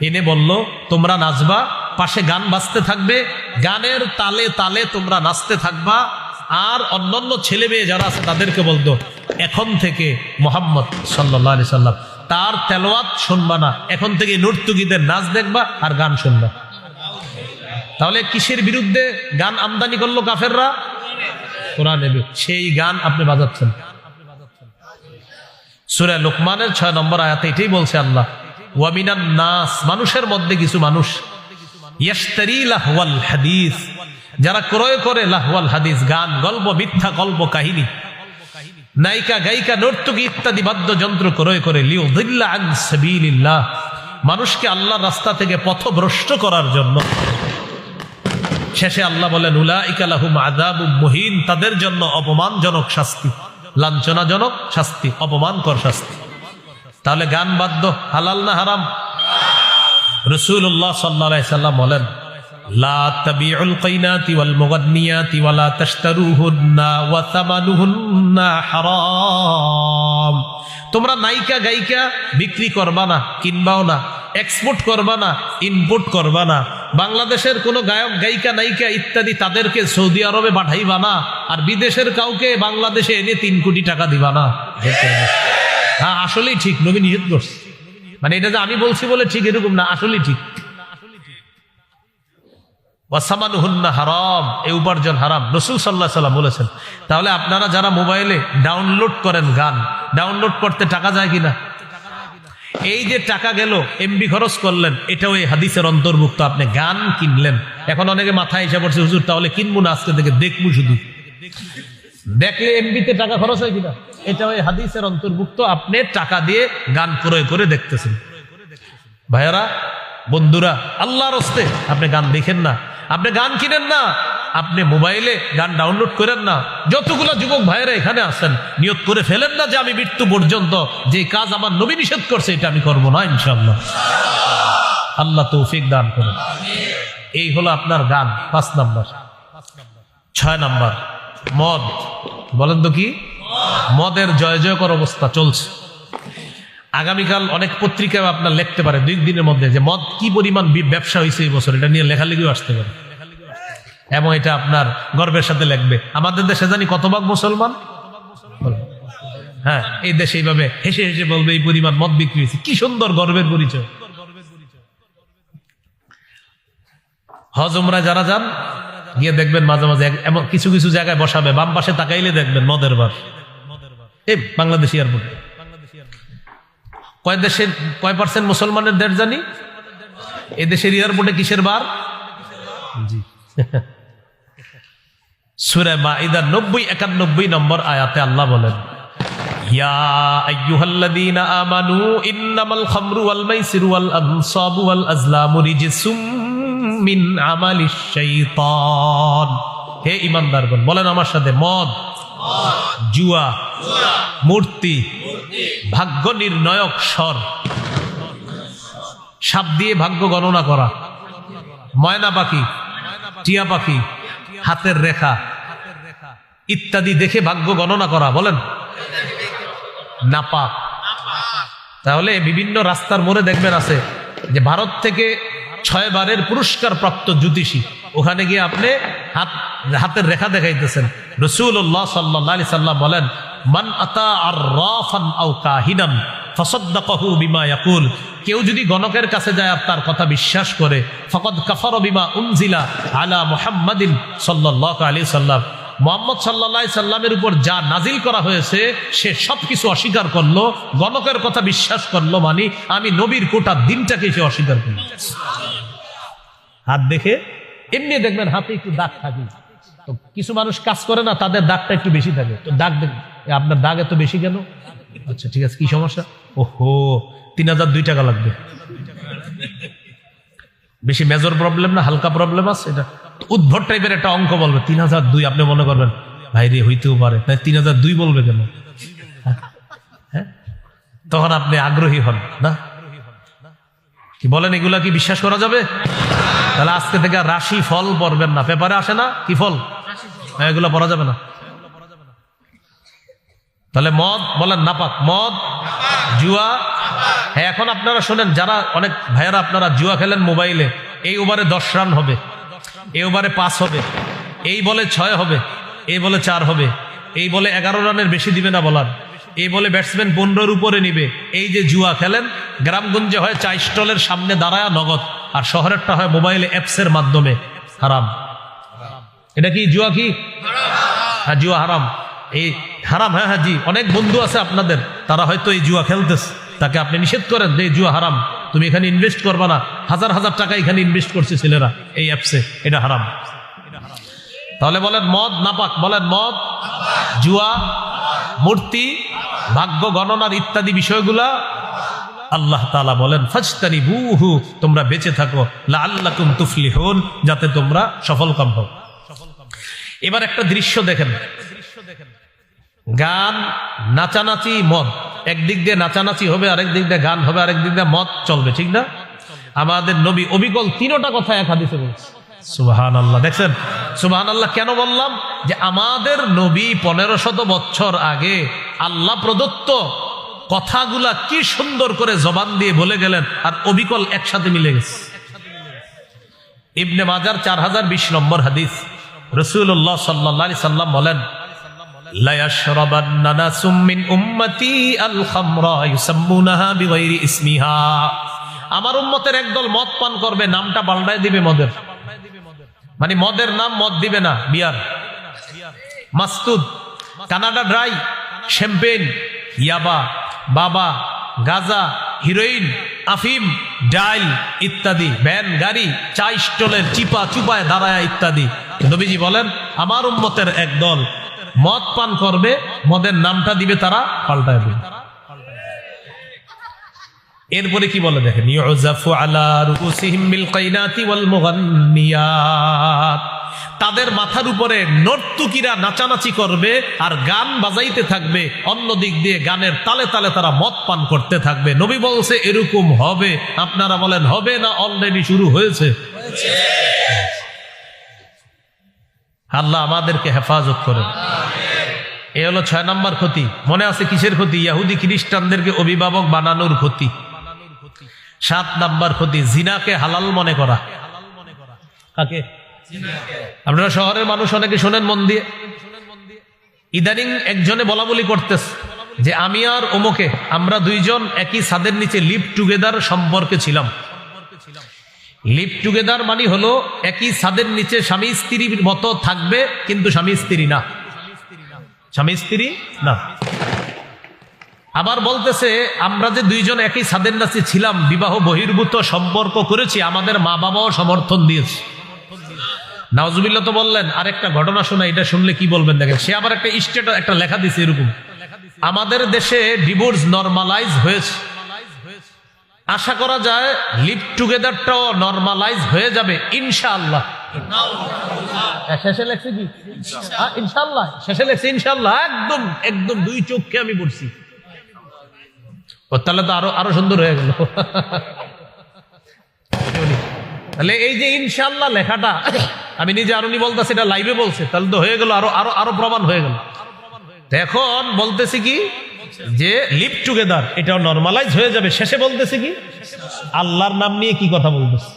এনে বলল তোমরা নাচবা, পাশে গান বাজতে থাকবে, গানের তালে তালে তোমরা নাচতে থাকবা। আর অন্যান্য ছেলে মেয়ে যারা আছে তাদেরকে বলতো এখন থেকে মুহাম্মদ সাল্লাল্লাহু আলাইহি সাল্লাম তার তেলাওয়াত শুনবা না, এখন থেকে নর্তকীদের নাচ দেখবা আর গান শুনবা। তাহলে কিসের বিরুদ্ধে গান আমদানি করলো কাফেররা? কোরআনের। সেই গান আপনি বাজাচ্ছেন। সূরা লুকমানের 6 নম্বর আয়াতে এটাই বলছে আল্লাহ, ওয়া মিনান নাস, মানুষের মধ্যে কিছু মানুষ, ইয়াশতারি লাহওয়াল হাদিস, যারা ক্রয় করে লাহওয়াল হাদিস, গান, গল্প, মিথ্যা গল্প, কাহিনী, নায়িকা গায়িকা নর্তকী ইত্যাদি বাদ্যযন্ত্র ক্রয় করে, লিউযিল্লা আন সাবিলিল্লাহ, মানুষকে আল্লাহর রাস্তা থেকে পথভ্রষ্ট করার জন্য। শেষে আল্লাহ বলেন উলাইকা লাহুম আযাবুম মুহিন, তাদের জন্য অপমানজনক শাস্তি, লাঞ্ছনাজনক শাস্তি, অপমানকর শাস্তি। তাহলে গান বাদ্য হালাল না হারাম? রাসূলুল্লাহ সাল্লাল্লাহু আলাইহি সাল্লাম বলেন লা তাবিউল কাইনাতি ওয়াল মুগান্নিয়াতি ওয়ালা তাশতারুহুন্না ওয়া সামানুহুন্না হারাম। তোমরা নায়িকা গায়িকা বিক্রি করবা না, কিনবাও না, এক্সপোর্ট করবা না, ইম্পোর্ট করবা না, বাংলাদেশের কোনো গায়ক গায়িকা নায়িকা ইত্যাদি তাদেরকে সৌদি আরবে পাঠাইবা না, আর বিদেশের কাউকে বাংলাদেশে এনে 3 কোটি টাকা দিবা না। হ্যাঁ, আসলেই ঠিক, নবী নিষেধ করছে। মানে এটা যে আমি বলছি বলে ঠিক এরকম না, আসলেই ঠিক। ওয়াসামানুহুন্না হারাম, এই উপার্জন হারাম, রাসূল সাল্লাল্লাহু আলাইহি সাল্লাম বলেছেন। তাহলে আপনারা যারা মোবাইলে ডাউনলোড করেন গান, ডাউনলোড করতে টাকা যায় কিনা? এই যে টাকা গেল, এমবি খরচ করলেন, এটাও এই হাদিসের অন্তর্ভুক্ত। আপনি গান কিনলেন, এখন অনেকে মাথায় এসে পড়ছে হুজুর তাহলে কিনবো না, আজকে থেকে দেখবো, শুধু দেখলে এমবিতে টাকা খরচ হয় কিনা, এটাও এই হাদিসের অন্তর্ভুক্ত। আপনি টাকা দিয়ে গান ক্রয় করে দেখতেছেন। ভাইয়ারা, বন্ধুরা, আল্লাহর রাস্তে আপনি গান দেখেন না, আপনি গান কিনেন না, আপনি মোবাইলে গান ডাউনলোড করেন না। যতগুলো যুবক ভাইয়েরা এখানে আছেন, নিয়ত করে ফেলেন না যে আমি মৃত্যু পর্যন্ত যে কাজ আমার নবী নিষেধ করছে এটা আমি করবো না, ইনশাআল্লাহ। আল্লাহ তৌফিক দান করেন। এই হলো আপনার গান, 5 নাম্বার। 6 নাম্বার মদ। বলেন তো কি? মদের জয় জয়কর অবস্থা চলছে। আগামীকাল অনেক পত্রিকায় আপনার লিখতে পারে 2 দিনের মধ্যে যে মদ কি পরিমাণ ব্যবসা হয়েছে এই বছর, এটা নিয়ে লেখালেখিও আসতে পারে, এবং এটা আপনার গর্বের সাথে লিখবে। আমাদের দেশে জানি কত ভাগ মুসলমান? হ্যাঁ, এই দেশে এইভাবে হেসে হেসে বলবে এই পরিমাণ মদ বিক্রি হয়েছে। কি সুন্দর গর্বের পরিচয়। হজ উমরায় যারা যান, গিয়ে দেখবেন মাঝে মাঝে এমন কিছু কিছু জায়গায় বসাবে, বাম পাশে তাকাইলে দেখবেন মদের বার। এই বাংলাদেশ এয়ারপোর্টে কয় পার্সেন্ট মুসলমানের দেশ জানি? এই দেশের এয়ারপোর্টে কিসের বার? জি, সূরা মাইদার 90-91 নম্বর আয়াতে আল্লাহ বলেন ইয়া আইয়ুহাল্লাযীনা আমানু ইন্নামাল খামরু ওয়াল মাইসিরু ওয়াল আনসাবু ওয়াল আজলামু রিজসুম মিন আমালিশ শাইতান। হে ঈমানদারগণ, বলেন আমার সাথে, মদ, জুয়া, মূর্তি, ভাগ্য নির্ণয়ক স্বর, সাপ দিয়ে ভাগ্য গণনা করা, ময়না পাখি, টিয়া পাখি, হাতের রেখা ইত্যাদি দেখে ভাগ্য গণনা করা, বলেন নাপাক। তাহলে বিভিন্ন রাস্তার মোড়ে দেখবেন আছে যে ভারত থেকে 6 বারের পুরস্কার প্রাপ্ত জ্যোতিষী, ওখানে গিয়ে আপনি হাতের রেখা দেখাইতেছেন। রাসূলুল্লাহ সাল্লাল্লাহু আলাইহি সাল্লাম বলেন মান আতা আররাফান আও কাহিনান ফাসাদ্দাকাহু বিমা ইয়াকুল, কেউ যদি গণকের কাছে যায় আর তার কথা বিশ্বাস করে, ফাকাদ কাফারা বিমা উনজিলা আলা মুহাম্মাদিন সাল্লাল্লাহু আলাইহি সাল্লাম, মুহাম্মদ সাল্লাল্লাহু আলাইহি সাল্লামের উপর যা নাজিল করা হয়েছে সে সবকিছু অস্বীকার করলো। গণকের কথা বিশ্বাস করলো মানে আমি নবীর কোটা দিনটাকে সে অস্বীকার করলো। হাত দেখে এমনি দেখবেন হাতে একটু দাগ থাকে, তো কিছু মানুষ কাজ করে না, তাদের দাগটা একটু বেশি থাকে, তো দাগ দেখবেন আপনার দাগ এত বেশি কেন? আচ্ছা ঠিক আছে, কি সমস্যা? ওহো 3002 টাকা লাগবে। বেশি মেজর প্রবলেম না, হালকা প্রবলেম আছে, এটা উদ্ভট টাইপের একটা অঙ্ক বলবে 3002। আপনি মনে করবেন ভাই রে হইতেও পারে, তাই 3002 বলবে কেন? হ্যাঁ, তখন আপনি আগ্রহী হন না, কি বলেন? এগুলা কি বিশ্বাস করা যাবে? তাহলে আজকে থেকে রাশি ফল পড়বেন না, পেপারে আসে না কি ফল, এগুলো পড়া যাবে না। তাহলে মদ বলেন নাপাক, মদ জুয়া। হ্যাঁ, এখন আপনারা শোনেন, যারা অনেক ভাইয়ারা আপনারা জুয়া খেলেন মোবাইলে, এই ওভারে 10 রান হবে, এই ওভারে 5 হবে, এই বলে 6 হবে, এই বলে 4 হবে, এই বলে 11 রানের বেশি দিবে না বলার, এই বলে ব্যাটসম্যান 15-র উপরে নিবে। এই যে জুয়া খেলেন, গ্রামগঞ্জে হয় চা স্টলের সামনে দাঁড়ায় নগদ, আর শহরেরটা হয় মোবাইলে অ্যাপসের মাধ্যমে। হারাম। এটা কি জুয়া? কি হ্যাঁ, জুয়া হারাম। এই হারাম। হ্যাঁ হ্যাঁ জি, অনেক বন্ধু আছে আপনাদের, তারা হয়তো এই জুয়া খেলতেছে, তাকে আপনি নিষেধ করেন যে জুয়া হারাম, তুমি এখানে ইনভেস্ট করবা না। হাজার হাজার টাকা এখানে ইনভেস্ট করছে ছেলেরা এই অ্যাপসে, এটা হারাম। তাহলে বলেন মদ নাপাক, বলেন মদ, জুয়া, মূর্তি, ভাগ্য গণনার ইত্যাদি বিষয়গুলা আল্লাহ তাআলা বলেন ফাজতানিবুহু, তোমরা বেঁচে থাকো, লাআল্লাকুম তুফলিহুন, যাতে তোমরা সফলকাম হও। এবার একটা দৃশ্য দেখেন, গান, নাচানাচি, মদ। একদিক দিয়ে নাচানাচি হবে, আরেক দিক দিয়ে গান হবে, আরেক দিক দিয়ে মদ চলবে, ঠিক না? আমাদের নবী অবিকল 3টা কথা এক হাদিসে বলছে। সুবহানাল্লাহ। দেখছেন, সুবহানাল্লাহ কেন বললাম? যে আমাদের নবী 1500 বছর আগে আল্লাহ প্রদত্ত কথাগুলা কি সুন্দর করে জবান দিয়ে বলে গেলেন, আর অবিকল একসাথে মিলে গেছে। ইবনে মাজার 4020 নম্বর হাদিস, রাসূলুল্লাহ সাল্লাল্লাহু আলাইহি সাল্লাম বলেন, লা ইয়াশরাবান্না নাসুম মিন উম্মতি আল খামরা ইউসাম্মুনাহা বিগাইরি ইসমিহা। আমার উম্মতের একদল মদ পান করবে, নামটা পাল্টায় দিবে মদের, মানে মদের নাম মদ দিবে না, বিয়ার, মাস্তুদ, কানাডা ড্রাই, শ্যাম্পেন, ইয়াবা, বাবা, গাজা, হিরোইন, আফিম, ডাইল ইত্যাদি, ভ্যান, গাড়ি, চা স্টলের চিপা চুপায় দাঁড়ায় ইত্যাদি। নবীজি বলেন আমার উম্মতের একদল মদ পান করবে, মদের নামটা দিবে তারা পাল্টায় দিবে। এরপরে কি বলে দেখেন, ইউজাফু আলা রুউসিহিম বিল কাইনাতি ওয়াল মুগান্নিয়াত, তাদের মাথার উপরে নর্তকীরা নাচানাচি করবে আর গান বাজাইতে থাকবে, অন্য দিক দিয়ে গানের তালে তালে তারা মদ পান করতে থাকবে। নবী বলছে এরকম হবে। আপনারা বলেন হবে না অলরেডি শুরু হয়েছে? আল্লাহ আমাদেরকে হেফাজত করেন। এ হলো 6 নম্বর ক্ষতি। মনে আছে কিসের ক্ষতি? ইহুদি খ্রিস্টানদেরকে অভিভাবক বানানোর ক্ষতি। 7 নম্বর ক্ষতি, জিনাকে হালাল মনে করা। কাকে? আপনারা শহরের মানুষ অনেকে শোনেন মন দিয়ে। ইদানিং একজনে বলা বলি করতেছে যে আমি আর ওমকে, আমরা দুইজন একই ছাদের নিচে লিভ টুগেদার সম্পর্কে ছিলাম। লিভ টুগেদার মানে হলো একই ছাদের নিচে স্বামী স্ত্রীর মতো থাকবে, কিন্তু স্বামী স্ত্রী না, স্বামী স্ত্রী না। আবার বলতেছে আমরা যে দুইজন একই ছাদের নিচে ছিলাম, বিবাহ বহির্ভূত সম্পর্ক করেছি, আমাদের মা বাবাও সমর্থন দিয়েছে। নাউজুবিল্লাহ তো বললেন। আরেকটা ঘটনা শোনা, এটা শুনলে কি বলবেন দেখেন। সে আবার একটা স্টেটাস, একটা লেখা দিছে এরকম, আমাদের দেশে ডিভোর্স নরমালাইজ হয়েছে, আশা করা যায় লিভ টুগেদারটাও নরমালাইজ হয়ে যাবে ইনশাআল্লাহ। শেষে লেখছে কি ইনশাআল্লাহ? শেষে লেখছে ইনশাআল্লাহ। একদম একদম 2 চোখকে আমি পড়ছি। তাহলে তো আরো সুন্দর হয়ে গেল। তাহলে এই যে ইনশাআল্লাহ লেখাটা আমি নিজে আরুনি বলতেছি, এটা লাইভে বলছে, তাহলে তো হয়ে গেল, আরো প্রমাণ হয়ে গেল। এখন বলতেছি কি যে লিভ টুগেদার এটাও নরমালাইজ হয়ে যাবে। শেষে বলতেছে কি আল্লাহর নাম নিয়ে কি কথা বলতেছে।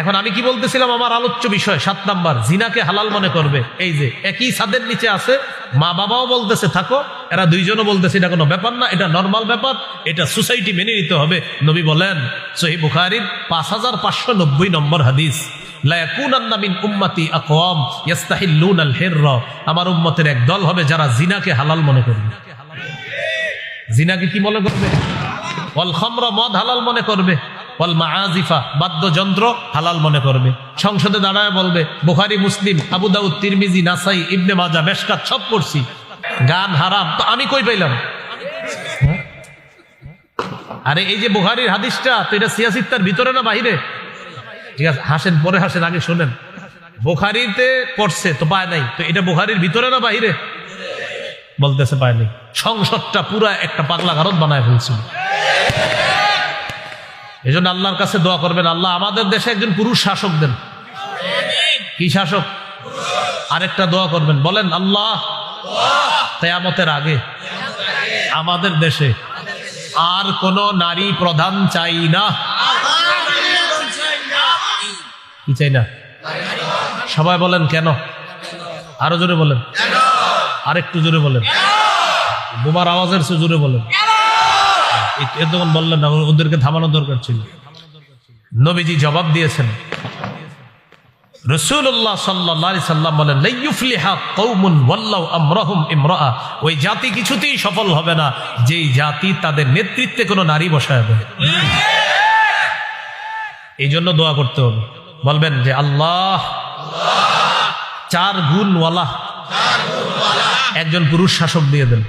এখন আমি কি বলতেছিলাম, আমার আলোচ্য বিষয় 7 নাম্বার, জিনাকে হালাল মনে করবে। এই যে একই ছাদের নিচে আছে, মা বাবাও বলতেছে থাকো, এরা দুইজনও বলতেছে এটা কোনো ব্যাপার না, এটা নরমাল ব্যাপার, এটা সোসাইটি মেনে নিতে হবে। নবী বলেন সহিহ বুখারীর 5590 নম্বর হাদিস, লা ইয়াকুনান্না মিন উম্মতি আকওয়াম ইস্তাহিল্লুনাল হিররা, আমার উম্মতের এক দল হবে যারা জিনাকে হালাল মনে করবে। জিনাকে কি মনে করবে? ওয়াল খামরা, মদ হালাল মনে করবে। ওয়াল মাআজিফা, বাদ্যযন্ত্র হালাল মনে করবে। সংসদে দাঁড়ায় বলবে বুখারী, মুসলিম, আবু দাউদ, তিরমিজি, নাসাই, ইবনে মাজাহ, মেশকাত সব পড়ছি, গান হারাম। তো আমি কই পাইলাম? আরে এই যে বুখারীর হাদিসটা, তো এটা সিয়াসিত্তার ভিতরে না বাহিরে? ঠিক আছে, হাসেন, পরে হাসেন, আগে শোনেন। বুখারীতে পড়ছে তো পায় নাই, তো এটা বুখারীর ভিতরে না বাহিরে? বলতেছে পায় নাই। সংসদটা পুরা একটা পাগলা গারদ বানায় ফেলছিল। এই জন্য আল্লাহর কাছে দোয়া করবেন, আল্লাহ আমাদের দেশে একজন পুরুষ শাসক দেন। কি শাসক? আরেকটা দোয়া করবেন, বলেন আল্লাহ কিয়ামতের আগে আমাদের দেশে আর কোন নারী প্রধান চাই না। কি চাই না? সবাই বলেন কেন? আরো জোরে বলেন, আরেকটু জোরে বলেন, বোমার আওয়াজের চেয়ে জোরে বলেন। এতক্ষণ বললেন না, ওদেরকে থামানোর দরকার ছিল। নবীজি জবাব দিয়েছেন, রাসূলুল্লাহ সাল্লাল্লাহু আলাইহি সাল্লাম বলেন, লা ইউফলিহা কওমুন ওয়াল্লাহু আমরাহুম ইমরাআ, ওই জাতি কিছুতেই সফল হবে না যেই জাতি তাদের নেতৃত্বে কোনো নারী বসায় দেয়। এই জন্য দোয়া করতে হবে, বলবেন যে আল্লাহ 4 গুণওয়ালা একজন পুরুষ শাসক দিয়ে দেন,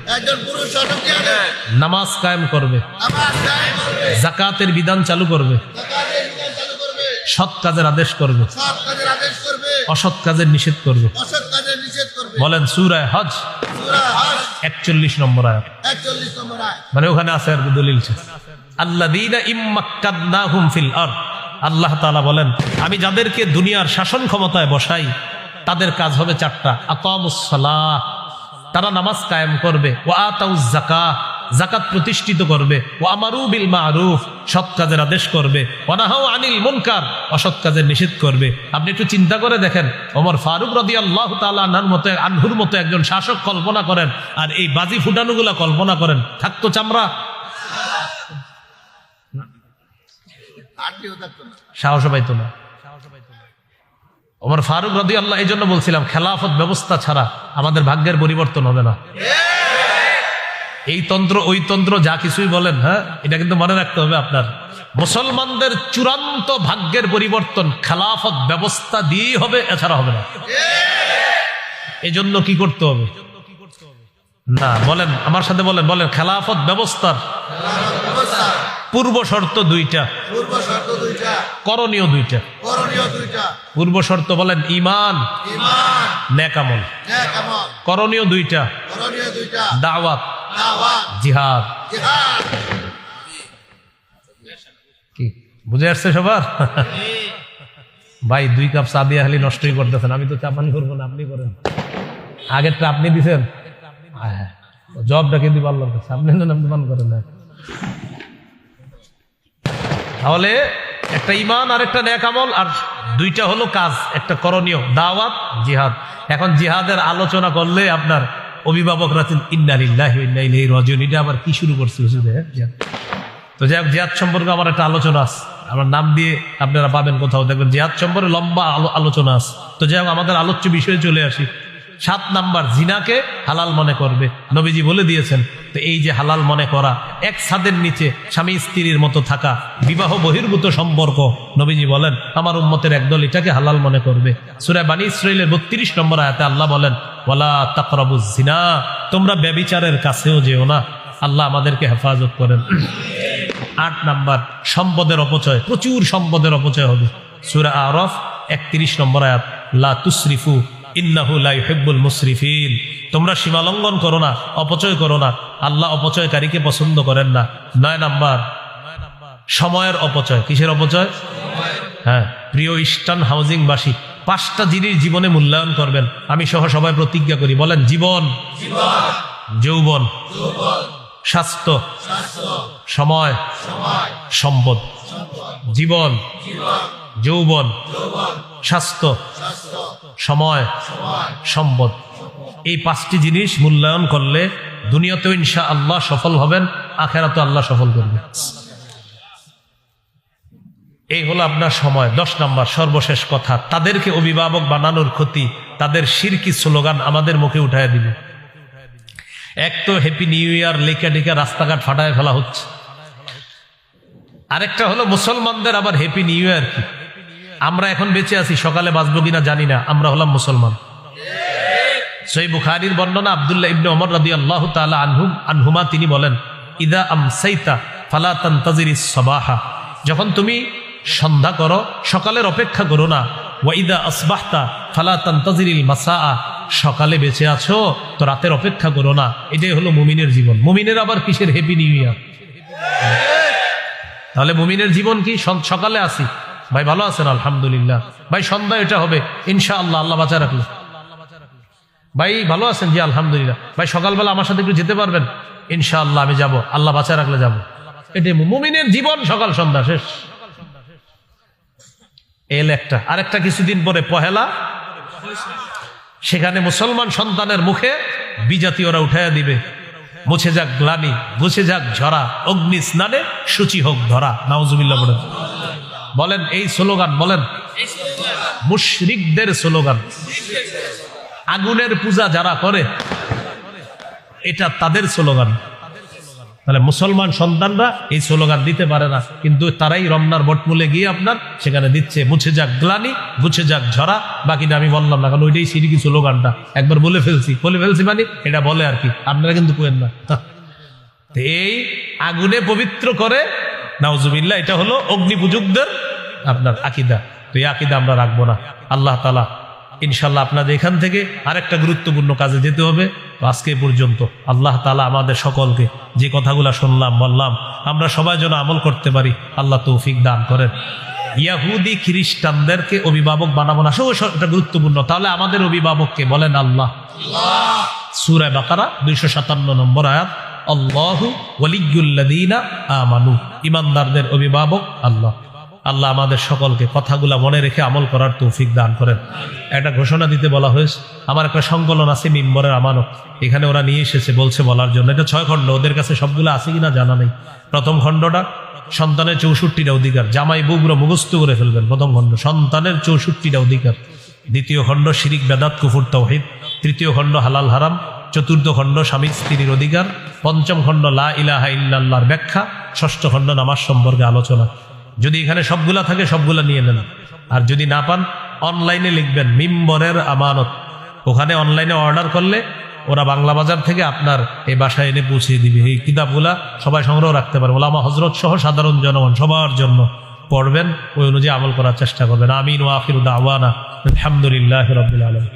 নামাজ কায়েম করবে, যাকাতের বিধান চালু করবে, সৎ কাজের আদেশ করবে, অসৎ কাজের নিষেধ করবে। বলেন সূরা হজ 41 নম্বর আয়াত, মানে ওখানে আছে আর দলিল আছে, আল্লাযীনা ইম্মাক্কানাহুম ফিল আরদ। আল্লাহ তাআলা বলেন, আমি যাদেরকে দুনিয়ার শাসন ক্ষমতায় বসাই তাদের কাজ হবে 4টা। আকামুস সালাহ, তারা নামাজ কায়েম করবে, ওয়া আতাউজ যাকাহ, যাকাত প্রতিষ্ঠিত করবে, ওয়া আমারু বিল মারুফ, সৎ কাজের আদেশ করবে, ওয়া নাহাউ আনিল মুনকার, অসৎ কাজের নিষেধ করবে। আপনি একটু চিন্তা করে দেখেন, ওমর ফারুক রাদিয়াল্লাহু তাআলা আনহুর মতো একজন শাসক কল্পনা করেন, আর এই বাজি ফুটানোগুলা কল্পনা করেন, থাকতো চামড়া? সাহস পাইতো না। ওমর ফারুক রাদিয়াল্লাহু, এই জন্য বলছিলাম খেলাফত ব্যবস্থা ছাড়া আমাদের ভাগ্যের পরিবর্তন হবে না। এই তন্ত্র ওই তন্ত্র যা কিছুই বলেন, হ্যাঁ, এটা কিন্তু মনে রাখতে হবে আপনার, মুসলমানদের চূড়ান্ত ভাগ্যের পরিবর্তন খেলাফত ব্যবস্থা দিয়েই হবে, এছাড়া হবে না। এই জন্য কি করতে হবে? না, বলেন আমার সাথে, বলেন বলেন, খেলাফত ব্যবস্থার পূর্ব শর্ত 2টা, করণীয় 2টা। পূর্ব শর্ত বলেন ঈমান, নেক আমল। করণীয় 2টা, দাওয়াত, জিহাদ। কি বুঝে আসছে সবার? ভাই 2 কাপ চা দিয়ে খালি নষ্টই করতেছেন, আমি তো চা পান করবো না, আপনি করেন। আগেরটা আপনি দিছেন, জবটা কিন্তু আল্লাহর কাছে, আপনি পান করেন না। তাহলে একটা ঈমান আর একটা নেক আমল, আর 2টা হলো কাজ, একটা করণীয়, দাওয়াত, জিহাদ। এখন জিহাদের আলোচনা করলে আপনার অভিভাবকরা ইন্না লিল্লাহি ওয়া ইন্না ইলাইহি রাজিউন, এটা আবার কি শুরু করছে? তো যাই হোক, জিহাদ সম্পর্কে আমার একটা আলোচনা আছে, আমার নাম দিয়ে আপনারা পাবেন কোথাও, দেখবেন জিহাদ সম্পর্কে লম্বা আলোচনা আছে। তো যাই হোক, আমাদের আলোচ্য বিষয়ে চলে আসি। 7 নাম্বার, জিনাকে হালাল মনে করবে, নবীজি বলে দিয়েছেন। তো এই যে হালাল মনে করা, এক ছাদের নিচে স্বামী স্ত্রীর মতো থাকা, বিবাহ বহির্ভূত সম্পর্ক, নবীজি বলেন আমার উম্মতের একদল এটাকে হালাল মনে করবে। সূরা বনী ইসরাঈলের 32 নম্বর আয়াতে আল্লাহ বলেন, ওয়ালা তাকরাবুজ জিনা, তোমরা ব্যভিচারের কাছেও যেও না। আল্লাহ আমাদেরকে হেফাজত করেন। 8 নাম্বার, সম্পদের অপচয়, প্রচুর সম্পদের অপচয় হবে। সূরা আরাফ 31 নম্বর আয়াত, লা তুসরিফু ইন্নাহু লা ইউহিব্বুল মুসরিফিন, তোমরা সীমা লঙ্ঘন করো না, অপচয় করো না, আল্লাহ অপচয়কারীকে পছন্দ করেন না। 9 নাম্বার, সময়ের অপচয়। কিসের অপচয়? হ্যাঁ, প্রিয় ইস্টার্ন হাউজিংবাসী, 5টা জিনিস জীবনে মূল্যায়ন করবেন। আমি সহ সবাই প্রতিজ্ঞা করি, বলেন জীবন, যৌবন, স্বাস্থ্য, সময়, সম্পদ। জীবন, যৌবন, স্বাস্থ্য, সময়, সম্পদ। এই 5টি জিনিস মূল্যায়ন করলে দুনিয়াতেও ইনশাআল্লাহ সফল হবেন, আখিরাতেও আল্লাহ সফল করবে। এই হলো আপনার সময়। 10 নাম্বার, সর্বশেষ কথা, তাদেরকে অভিভাবক বানানোর ক্ষতি, তাদের শিরকি স্লোগান আমাদের মুখে উঠায় দিবে। এক তো হ্যাপি নিউ ইয়ার লেখা টেখা রাস্তাঘাট ফাটায় ফেলা হচ্ছে, আরেকটা হলো মুসলমানদের আবার হ্যাপি নিউ ইয়ার কি? আমরা এখন বেঁচে আছি, সকালে বাঁচবো কিনা জানি না, আমরা হলাম মুসলমান। সহিহ বুখারীর বর্ণনা, আব্দুল্লাহ ইবনে ওমর রাদিয়াল্লাহু তাআলা আনহুমা তিনি বলেন, ইদা আমসাইতা ফালা তানতাজিরিস সাবাহা, যখন তুমি সন্ধ্যা করো সকালের অপেক্ষা করো না। ওয়া ইদা আসবাহতা ফালা তানতাজিরিল মাসাআ, সকালে বেঁচে আছো তো রাতের অপেক্ষা করো না। এটাই হলো মুমিনের জীবন। মুমিনের আবার কিসের হ্যাপি নিউ ইয়ার? তাহলে মুমিনের জীবন কি? সকালে আসি ভাই ভালো আছেন আলহামদুলিল্লাহ, ভাই সন্ধ্যা এটা হবে ইনশাআল্লাহ, আল্লাহ বাঁচা রাখলে। ভাই ভালো আছেন, জি আলহামদুলিল্লাহ। ভাই সকালবেলা আমার সাথে একটু যেতে পারবেন? ইনশাআল্লাহ আমি যাব, আল্লাহ বাঁচা রাখলে যাব। এটাই মুমিনের জীবন, সকাল সন্ধ্যা শেষ। এল একটা আরেকটা কিছুদিন পরে পহেলা, সেখানে মুসলমান সন্তানের মুখে বিজাতীয়রা উঠাইয়া দিবে, মুছে যাক গ্লানি, মুছে যাক ঝরা, অগ্নি স্নানে সূচি হোক ধরা। নাউজুবিল্লাহ বলেন। বলেন এই স্লোগান বলেন, মুশরিকদের স্লোগান। আগুনের পূজা যারা করে এটা তাদের স্লোগান। তাহলে মুসলমান সন্তানরা এই স্লোগান দিতে পারে না, কিন্তু তারাই রমনার বটমূলে গিয়ে আপনার সেখানে দিচ্ছে মুছে যাক গ্লানি, মুছে যাক ঝরা। বাকিটা আমি বললাম না, কারণ ওইটাই সিরিকি স্লোগানটা একবার বলে ফেলছি মানে এটা বলে আর কি, আপনারা কিন্তু কোয়েন না। এই আগুনে পবিত্র করে, নাউজুবিল্লাহ, এটা হলো অগ্নি পূজকদের আপনার আকীদা। তো এই আকীদা আমরা রাখবো না। আল্লাহ তাআলা ইনশাল্লাহ আপনাদের এখান থেকে আরেকটা গুরুত্বপূর্ণ কাজে যেতে হবে। আজকে পর্যন্ত আল্লাহ তাআলা আমাদের সকলকে যে কথাগুলো শুনলাম বললাম আমরা সবাই যেন আমল করতে পারি, আল্লাহ তৌফিক দান করেন। ইয়াহুদি খ্রিস্টানদেরকে অভিভাবক বানাবো না, এটা গুরুত্বপূর্ণ। তাহলে আমাদের অভিভাবককে বলেন আল্লাহ। সূরা বাকারা 257 নম্বর আয়াত, আল্লাহু ওয়ালিয়্যুল্লাযীনা আমানু, ঈমানদারদের অভিভাবক আল্লাহ। আল্লাহ আমাদের সকলকে কথাগুলা মনে রেখে আমল করার তৌফিক দান করেন। একটা ঘোষণা দিতে বলা হয়েছে, আমার একটা সংকলন আছে মিম্বরের আমানত, এখানে ওরা নিয়ে এসেছে বলছে বলার জন্য। এটা 6 খণ্ড, ওদের কাছে সবগুলো আছে কিনা জানা নেই। প্রথম খণ্ডটা সন্তানের 64টা অধিকার, জামাই বউগুলো মুখস্থ করে ফেলবেন। প্রথম খণ্ড সন্তানের 64টা অধিকার। দ্বিতীয় খণ্ড শিরিক বেদাত কুফর তাওহীদ। তৃতীয় খণ্ড হালাল হারাম। চতুর্থ খণ্ড স্বামী স্ত্রীর অধিকার। পঞ্চম খণ্ড লা ইলাহা ইল্লাল্লাহর ব্যাখ্যা। ষষ্ঠ খণ্ড নামাজ সম্পর্কে আলোচনা। যদি এখানে সবগুলা থাকে সবগুলা নিয়ে নেন, আর যদি না পান অনলাইনে লিখবেন মিম্বরের আমানত, ওখানে অনলাইনে অর্ডার করলে ওরা বাংলা বাজার থেকে আপনার এই বাসায় এনে পৌঁছে দিবে। এই কিতাবগুলা সবাই সংগ্রহ রাখতে পারবে, ওলামা হযরত সহ সাধারণ জনগণ সবার জন্য পড়বেন, ওই অনুযায়ী আমল করার চেষ্টা করবেন। আমিন ওয়া আখিরু দাওয়ানা আলহামদুলিল্লাহি রাব্বিল আলামিন।